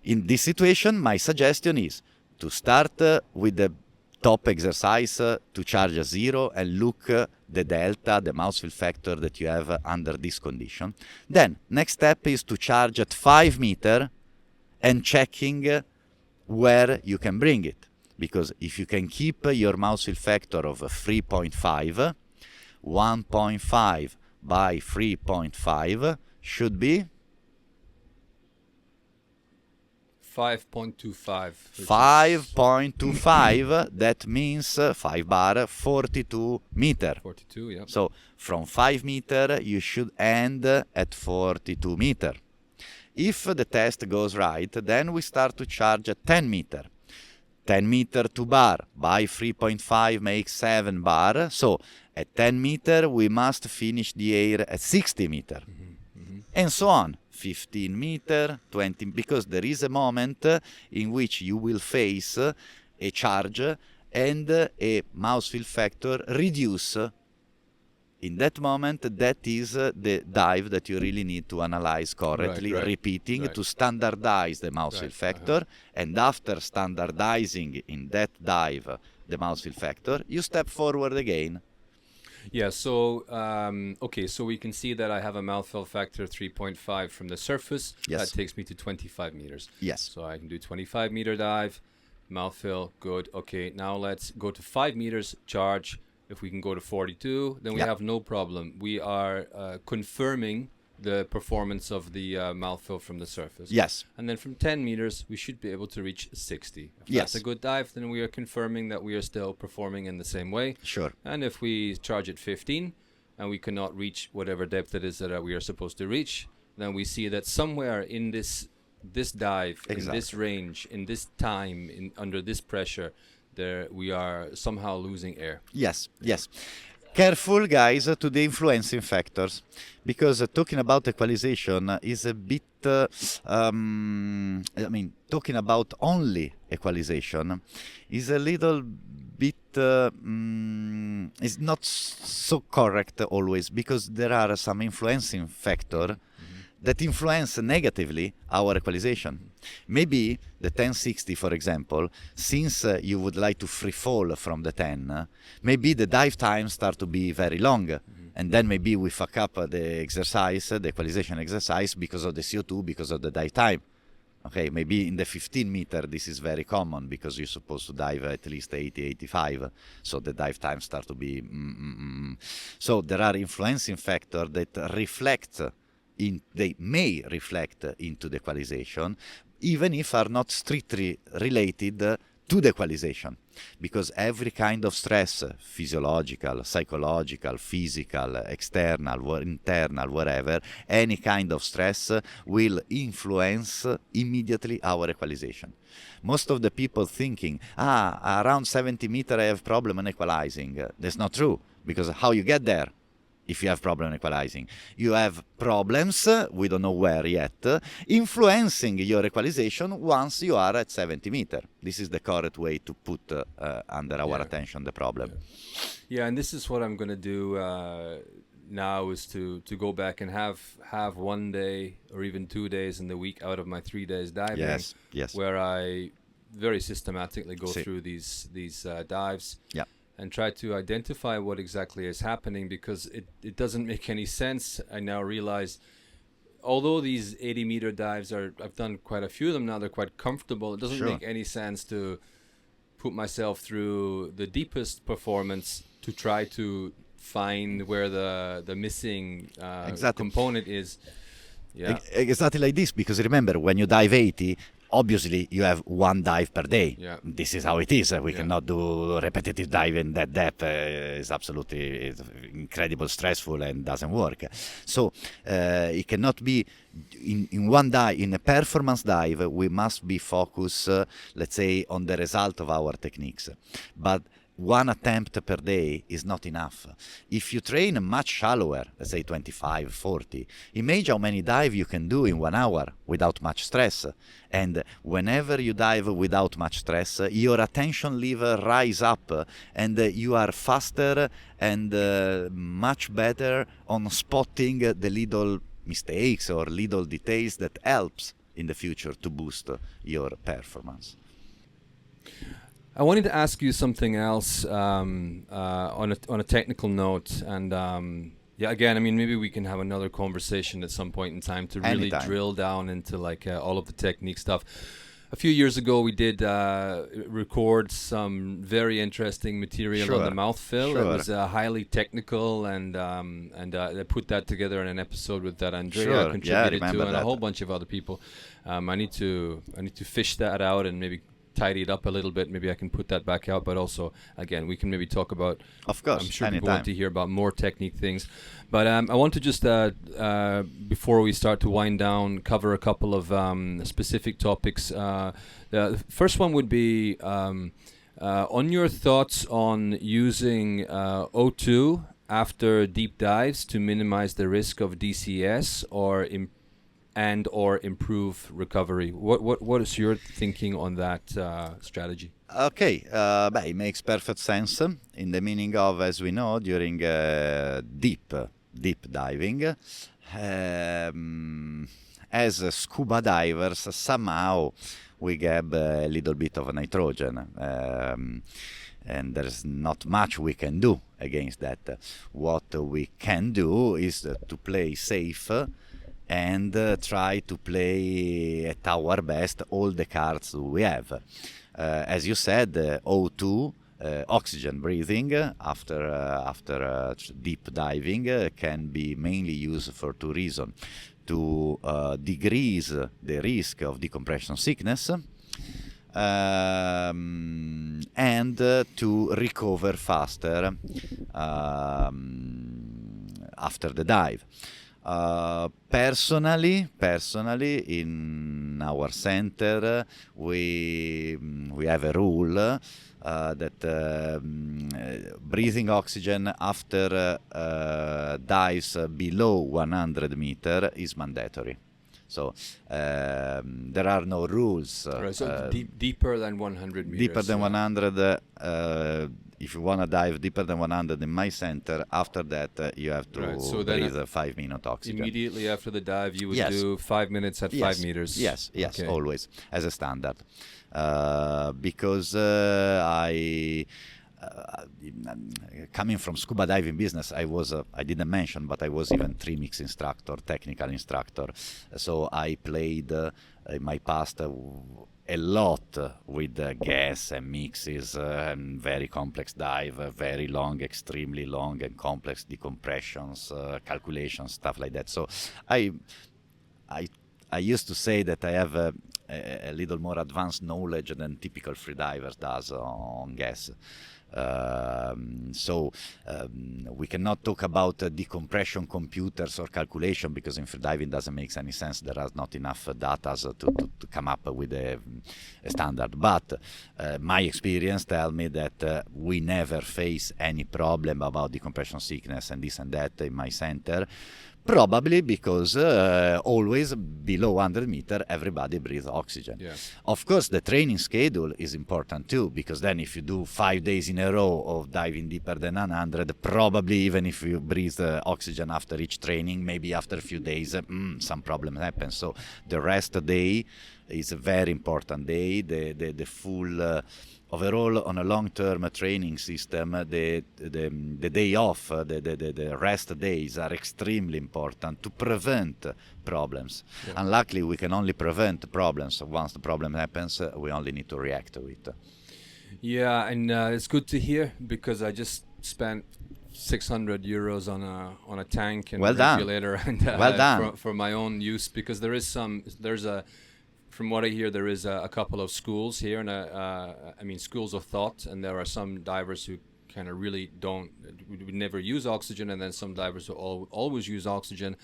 In this situation, my suggestion is to start with the top exercise to charge at 0 and look the delta, the Mouthfill factor that you have under this condition. Then, next step is to charge at 5 meter and checking where you can bring it. Because if you can keep your Mouthfill factor of 3.5, 1.5 by 3.5 should be 5.25. 5.25, that means 5 bar, 42 meter. 42, yeah. So from 5 meter, you should end at 42 meter. If the test goes right, then we start to charge at 10 meter. 10 meter 2 bar by 3.5 makes 7 bar. So at 10 meter we must finish the air at 60 meter. And so on. 15 meter, 20, because there is a moment in which you will face a charge and a Mouthfill factor reduce. In that moment, that is the dive that you really need to analyze correctly, repeating to standardize the Mouthfill factor. And after standardizing in that dive the Mouthfill factor, you step forward again. Yeah, so, okay, so we can see that I have a mouthfill factor 3.5 from the surface. Yes. That takes me to 25 meters. Yes. So I can do 25-meter dive, mouthfill, good. Okay, now let's go to 5 meters, charge. If we can go to 42, then we have no problem. We are confirming the performance of the mouthfill from the surface. Yes. And then from 10 meters, we should be able to reach 60. If Yes. that's a good dive, then we are confirming that we are still performing in the same way. Sure. And if we charge at 15 and we cannot reach whatever depth it is that we are supposed to reach, then we see that somewhere in this dive, in this range, in this time, under this pressure, there we are somehow losing air. Yes, yes. Careful, guys, to the influencing factors, because talking about equalization is a bit, I mean, talking about only equalization is a little bit, is not so correct always, because there are some influencing factors that influence negatively our equalization. Maybe the 1060, for example, since you would like to free fall from the 10, maybe the dive times start to be very long. And then maybe we fuck up the exercise, the equalization exercise, because of the CO2, because of the dive time. Okay, maybe in the 15 meter this is very common, because you're supposed to dive at least 80, 85. So the dive times start to be... So there are influencing factors that reflect they may reflect into the equalization, even if are not strictly related to the equalization, because every kind of stress, physiological, psychological, physical, external, or internal, whatever, any kind of stress will influence immediately our equalization. Most of the people thinking, around 70 meters I have problem in equalizing. That's not true, because how you get there? If you have problem equalizing, you have problems, we don't know where yet, influencing your equalization once you are at 70 meters. This is the correct way to put under our attention the problem. Yeah, and this is what I'm going to do now, is to go back and have 1 day or even 2 days in the week out of my 3 days diving. Yes, yes. Where I very systematically go through these dives. Yeah. And try to identify what exactly is happening, because it doesn't make any sense. I now realize, although these 80-meter dives I've done quite a few of them now, they're quite comfortable. It doesn't make any sense to put myself through the deepest performance to try to find where the missing component is. Yeah. Exactly like this, because remember, when you dive 80, obviously you have one dive per day. Yeah. This is how it is. We cannot do repetitive diving that depth. It's absolutely incredible, stressful, and doesn't work. So it cannot be in one dive. In a performance dive, we must be focused, let's say, on the result of our techniques. But one attempt per day is not enough. If you train much shallower, let's say 25, 40, imagine how many dives you can do in 1 hour without much stress. And whenever you dive without much stress, your attention level rise up, and you are faster and much better on spotting the little mistakes or little details that helps in the future to boost your performance. I wanted to ask you something else on a technical note, and again, I mean, maybe we can have another conversation at some point in time to really drill down into like all of the technique stuff. A few years ago, we did record some very interesting material on the Mouthfill. It was highly technical, and I put that together in an episode with that Andrea contributed to, and a whole bunch of other people. I need to fish that out and maybe tidy it up a little bit. Maybe I can put that back out, but also, again, we can maybe talk about, of course, I'm sure people want to hear about more technique things. But I want to just, before we start to wind down, cover a couple of specific topics. The first one would be on your thoughts on using O2 after deep dives to minimize the risk of DCS or improve recovery. What is your thinking on that strategy? Okay, it makes perfect sense in the meaning of, as we know, during deep diving, as scuba divers, somehow we get a little bit of nitrogen, and there's not much we can do against that. What we can do is to play safe and try to play at our best all the cards we have. As you said, O2, oxygen breathing after deep diving can be mainly used for two reasons: to decrease the risk of decompression sickness, and to recover faster after the dive. Personally, in our center, we have a rule that breathing oxygen after dives below 100 meter is mandatory. So there are no rules. Right, so deeper than 100 meters. Deeper than 100. If you want to dive deeper than 100 in my center, after that you have to breathe 5 minutes oxygen. Immediately after the dive, you would do 5 minutes at 5 meters. Yes, okay. Always as a standard. Because coming from scuba diving business, I didn't mention, but I was even 3-mix instructor, technical instructor. So I played in my past a lot with gas and mixes and very complex dive, very long, extremely long and complex decompressions, calculations, stuff like that. So I used to say that I have a little more advanced knowledge than typical freedivers does on gas. We cannot talk about decompression computers or calculation, because in freediving doesn't make any sense. There are not enough data to come up with a standard. But my experience tells me that we never face any problem about decompression sickness and this and that in my center. Probably because always below 100 meter, everybody breathes oxygen. Yeah. Of course, the training schedule is important too, because then if you do 5 days in a row of diving deeper than 100, probably even if you breathe oxygen after each training, maybe after a few days, some problem happens. So the rest day is a very important day. The full overall, on a long-term training system, the day off, the rest days are extremely important to prevent problems. Yeah. And luckily, we can only prevent problems. Once the problem happens, we only need to react to it. Yeah, and it's good to hear, because I just spent 600 euros on a tank and regulator, and well done. For my own use, because from what I hear, there is a couple of schools here, and schools of thought, and there are some divers who kind of really would never use oxygen, and then some divers who always use oxygen.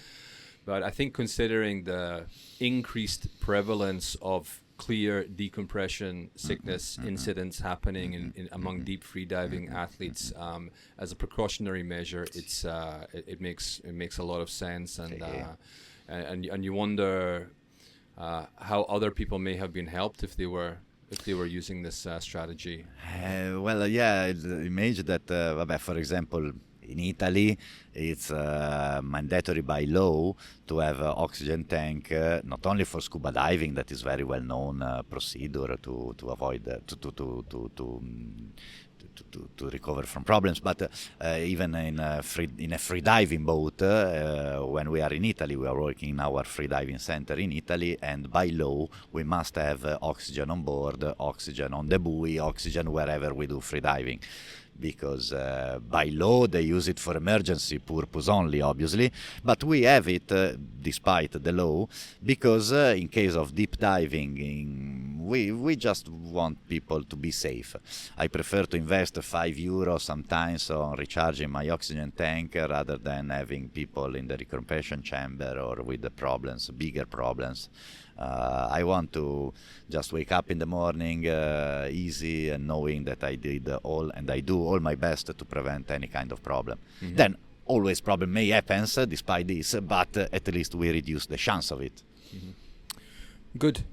But I think, considering the increased prevalence of clear decompression sickness incidents happening among deep freediving athletes, as a precautionary measure, it makes a lot of sense, and you wonder how other people may have been helped if they were using this strategy. Imagine that, for example, in Italy, it's mandatory by law to have an oxygen tank, not only for scuba diving, that is very well known procedure to avoid to recover from problems, but even in a free diving boat, when we are in Italy, we are working in our free diving center in Italy, and by law we must have oxygen on board, oxygen on the buoy, oxygen wherever we do free diving. Because by law they use it for emergency purpose only, obviously, but we have it despite the law, because in case of deep diving, we just want people to be safe. I prefer to invest €5 sometimes on recharging my oxygen tank rather than having people in the recompression chamber or with the problems, bigger problems. I want to just wake up in the morning easy and knowing that I did I do all my best to prevent any kind of problem. Mm-hmm. Then always problem may happen despite this, but at least we reduce the chance of it. Mm-hmm. Good.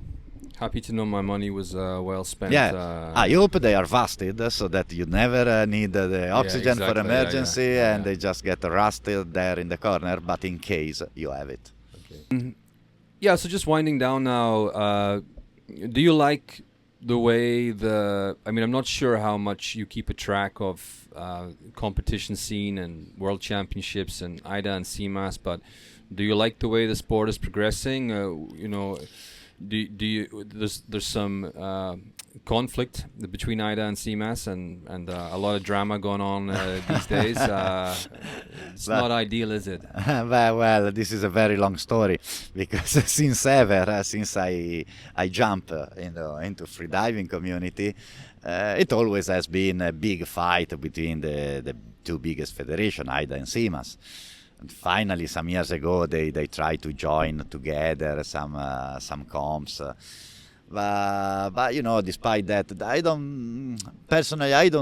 Happy to know my money was well spent. Yeah, I hope they are vasted so that you never need the oxygen exactly, for emergency and yeah. they just get rusted there in the corner, but in case you have it. Okay. Yeah, so just winding down now, do you like the way I mean, I'm not sure how much you keep a track of competition scene and world championships and AIDA and CMAS, but do you like the way the sport is progressing? You know, do you there's some conflict between AIDA and CMAS and a lot of drama going on these days. It's not ideal, is it? Well, this is a very long story because since I jump into freediving community, it always has been a big fight between the two biggest federation, AIDA and CMAS. And finally, some years ago, they tried to join together some comps. But you know, despite that, I don't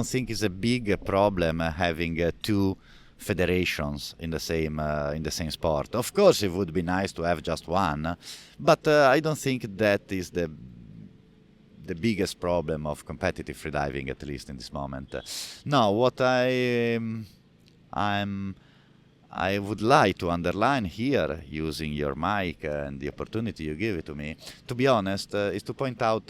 think it's a big problem having two federations in the same sport. Of course, it would be nice to have just one, but I don't think that is the biggest problem of competitive freediving, at least in this moment. No, what I would like to underline here, using your mic and the opportunity you give it to me, to be honest, is to point out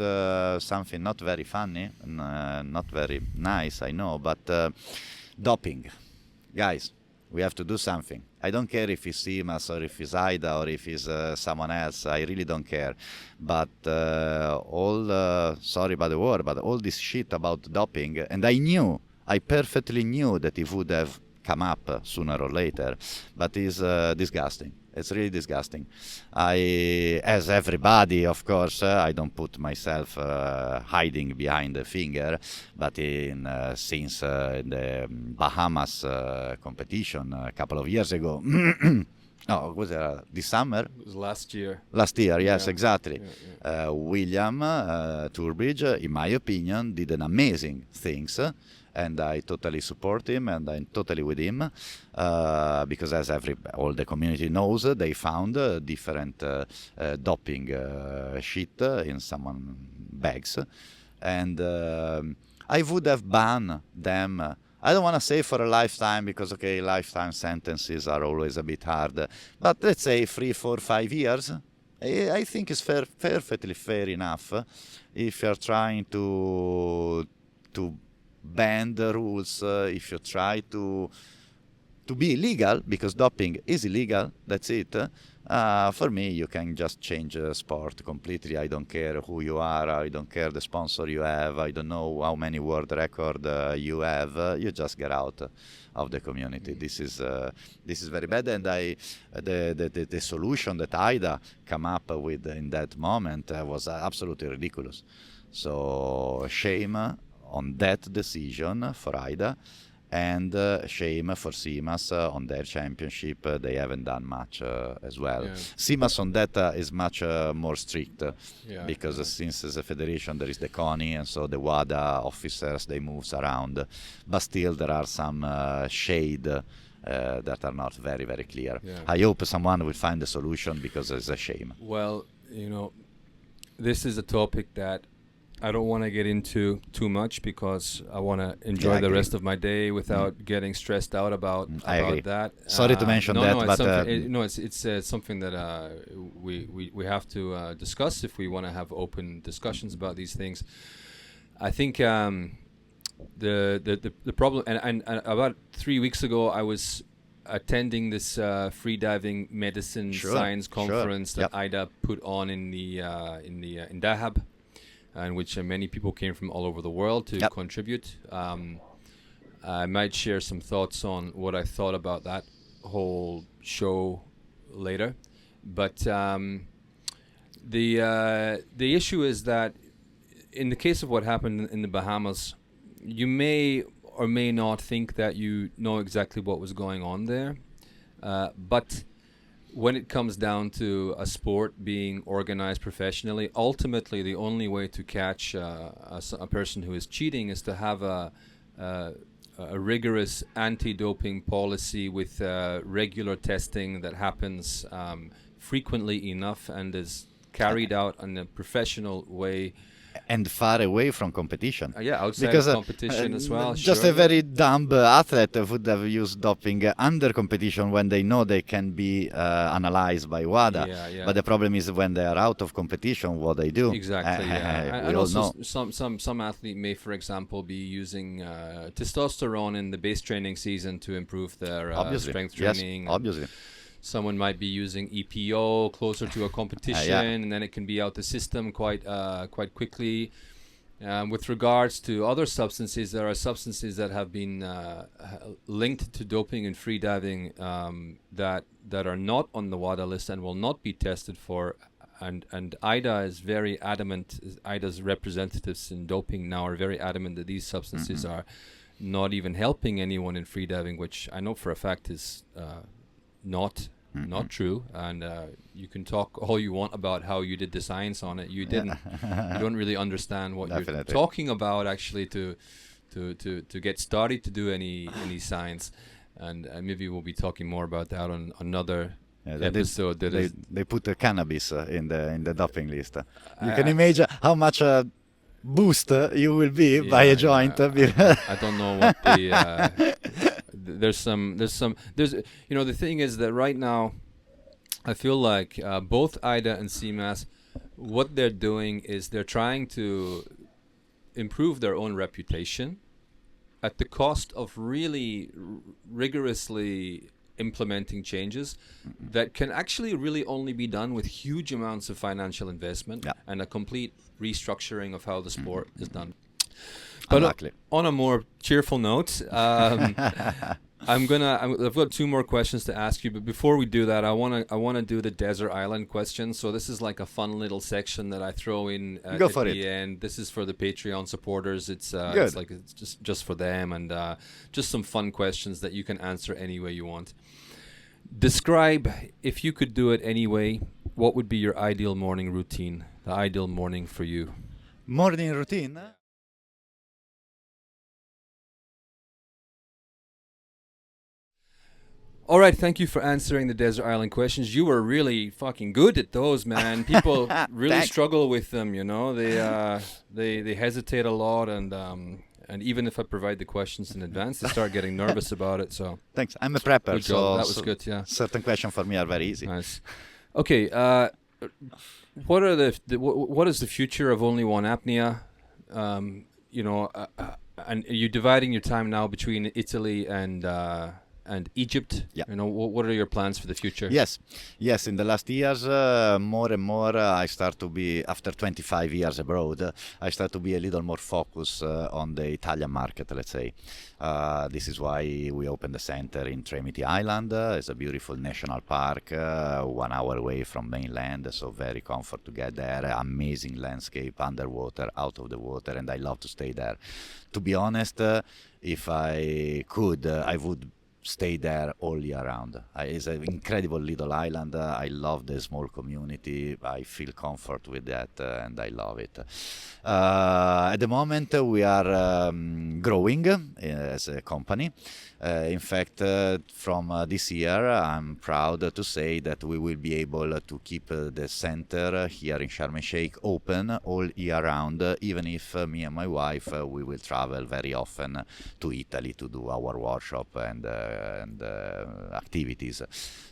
something not very funny, not very nice, I know, but doping. Guys, we have to do something. I don't care if it's CMAS or if it's AIDA or if it's someone else. I really don't care. But sorry about the word, but all this shit about doping, and I perfectly knew that it would have come up sooner or later, but it's disgusting. It's really disgusting. As everybody, of course, I don't put myself hiding behind the finger, but since the Bahamas competition a couple of years ago, no, was it this summer? It was last year. Last year, yes, Yeah. exactly. Yeah. William Turbridge, in my opinion, did an amazing things. And I totally support him, and I'm totally with him, because as all the community knows, they found different doping shit in someone bags, and I would have banned them. I don't want to say for a lifetime, because okay, lifetime sentences are always a bit hard, but let's say 3, 4, 5 years. I think it's perfectly fair enough if you're trying to bend the rules, if you try to be illegal, because doping is illegal, that's it. For me, you can just change sport completely. I don't care who you are, I don't care the sponsor you have, I don't know how many world record you have, you just get out of the community. This is very bad, and the solution that AIDA come up with in that moment was absolutely ridiculous. So shame on that decision for AIDA, and shame for CMAS on their championship. They haven't done much as well. Yeah. CMAS on that is much more strict, because Yeah. since as a federation there is the CONI, and so the WADA officers, they move around, but still there are some shade that are not very, very clear. Yeah. I hope someone will find a solution, because it's a shame. Well, you know, this is a topic that I don't want to get into too much, because I want to enjoy the rest of my day without getting stressed out about that. Sorry to mention that, it's but something, it's something that we have to discuss if we want to have open discussions about these things. I think the problem, and about 3 weeks ago, I was attending this freediving medicine science conference that AIDA put on in Dahab, in which many people came from all over the world to contribute. I might share some thoughts on what I thought about that whole show later, but the issue is that in the case of what happened in the Bahamas, you may or may not think that you know exactly what was going on there, but when it comes down to a sport being organized professionally, ultimately the only way to catch a person who is cheating is to have a rigorous anti-doping policy with regular testing that happens frequently enough and is carried out in a professional way. And far away from competition. Yeah, outside because, of competition as well. Just sure. a very dumb athlete would have used doping under competition when they know they can be analyzed by WADA. Yeah. But the problem is when they are out of competition, what they do. Exactly. Yeah. We all know. Some athlete may, for example, be using testosterone in the base training season to improve their strength training. Yes, obviously. Someone might be using EPO closer to a competition, and then it can be out the system quite quickly. With regards to other substances, there are substances that have been linked to doping in freediving that are not on the WADA list and will not be tested for. And AIDA is very adamant. AIDA's representatives in doping now are very adamant that these substances are not even helping anyone in freediving, which I know for a fact is not true. And you can talk all you want about how you did the science on it. You didn't. You don't really understand what you're talking about actually to get started to do any science. And maybe we'll be talking more about that on another episode. They put the cannabis in the doping list. You can imagine how much boost you will be by a joint. I don't know what the. There's the thing is that right now I feel like both AIDA and CMAS, what they're doing is they're trying to improve their own reputation at the cost of really rigorously implementing changes that can actually really only be done with huge amounts of financial investment and a complete restructuring of how the sport is done. But on a more cheerful note, I've got two more questions to ask you. But before we do that, I wanna do the desert island question. So this is like a fun little section that I throw in at the end. This is for the Patreon supporters. It's just for them, and just some fun questions that you can answer any way you want. Describe, if you could do it anyway, what would be your ideal morning routine? The ideal morning for you. Morning routine. All right, thank you for answering the desert island questions. You were really fucking good at those, man. People really struggle with them, you know. They hesitate a lot, and even if I provide the questions in advance, they start getting nervous about it. So thanks. I'm a prepper, good job. That was good. Yeah. Certain questions for me are very easy. Nice. Okay. What is the future of Only One Apnea? And are you dividing your time now between Italy and Egypt? Yeah. You know, what are your plans for the future? Yes. In the last years, more and more, I start to be, after 25 years abroad, I start to be a little more focused on the Italian market, let's say. This is why we opened the center in Tremiti Island. It's a beautiful national park, 1 hour away from mainland, so very comfort to get there. Amazing landscape, underwater, out of the water, and I love to stay there. To be honest, if I could, I would stay there all year round. It's an incredible little island. I love the small community. I feel comfort with that, and I love it. At the moment, we are growing as a company. In fact, from this year, I'm proud to say that we will be able to keep the center here in Sharm El-Sheikh open all year round, even if me and my wife, we will travel very often to Italy to do our workshop and activities.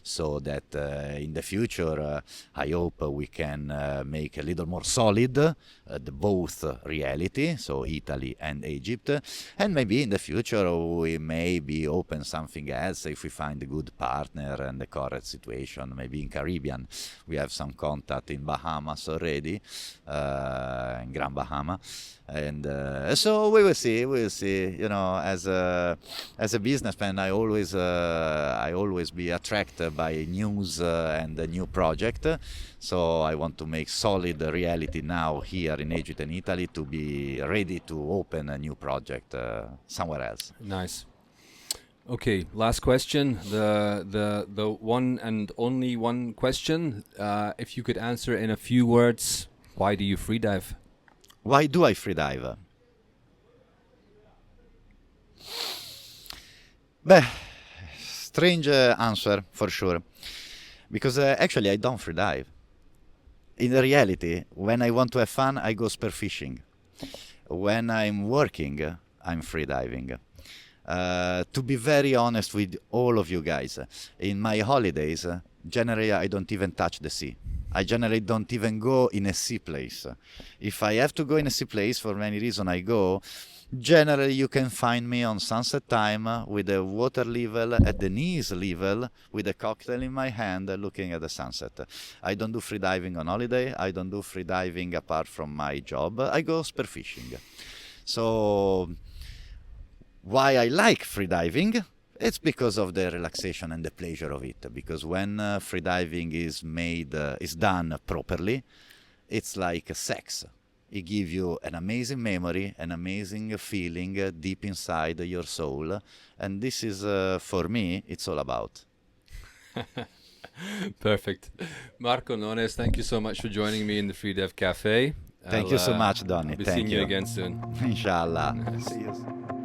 So that in the future, I hope we can make a little more solid the both reality, so Italy and Egypt, and maybe in the future we may be open something else if we find a good partner and the correct situation. Maybe in Caribbean, we have some contact in Bahamas already, in Grand Bahama, and so we will see. You know, as a businessman, I always be attracted by news and a new project. So I want to make solid reality now here in Egypt and Italy to be ready to open a new project somewhere else. Nice. Okay, last question. The one and only one question. If you could answer in a few words, why do you freedive? Why do I freedive? Strange answer for sure, because actually I don't freedive. in reality, when I want to have fun, I go spearfishing. When I'm working, I'm freediving. To be very honest with all of you guys, in my holidays, generally I don't even touch the sea. I generally don't even go in a sea place. If I have to go in a sea place, for many reasons I go, generally you can find me on sunset time with the water level at the knees level, with a cocktail in my hand looking at the sunset. I don't do freediving on holiday. I don't do freediving apart from my job. I go spearfishing. So why I like freediving? It's because of the relaxation and the pleasure of it. Because when freediving is done properly, it's like sex. It gives you an amazing memory, an amazing feeling deep inside your soul. And this is, for me, it's all about. Perfect. Marco Nones, thank you so much for joining me in the Freedive Cafe. Thank you so much, Donny. I'll be Thank seeing you again soon. Inshallah. Nice. See you.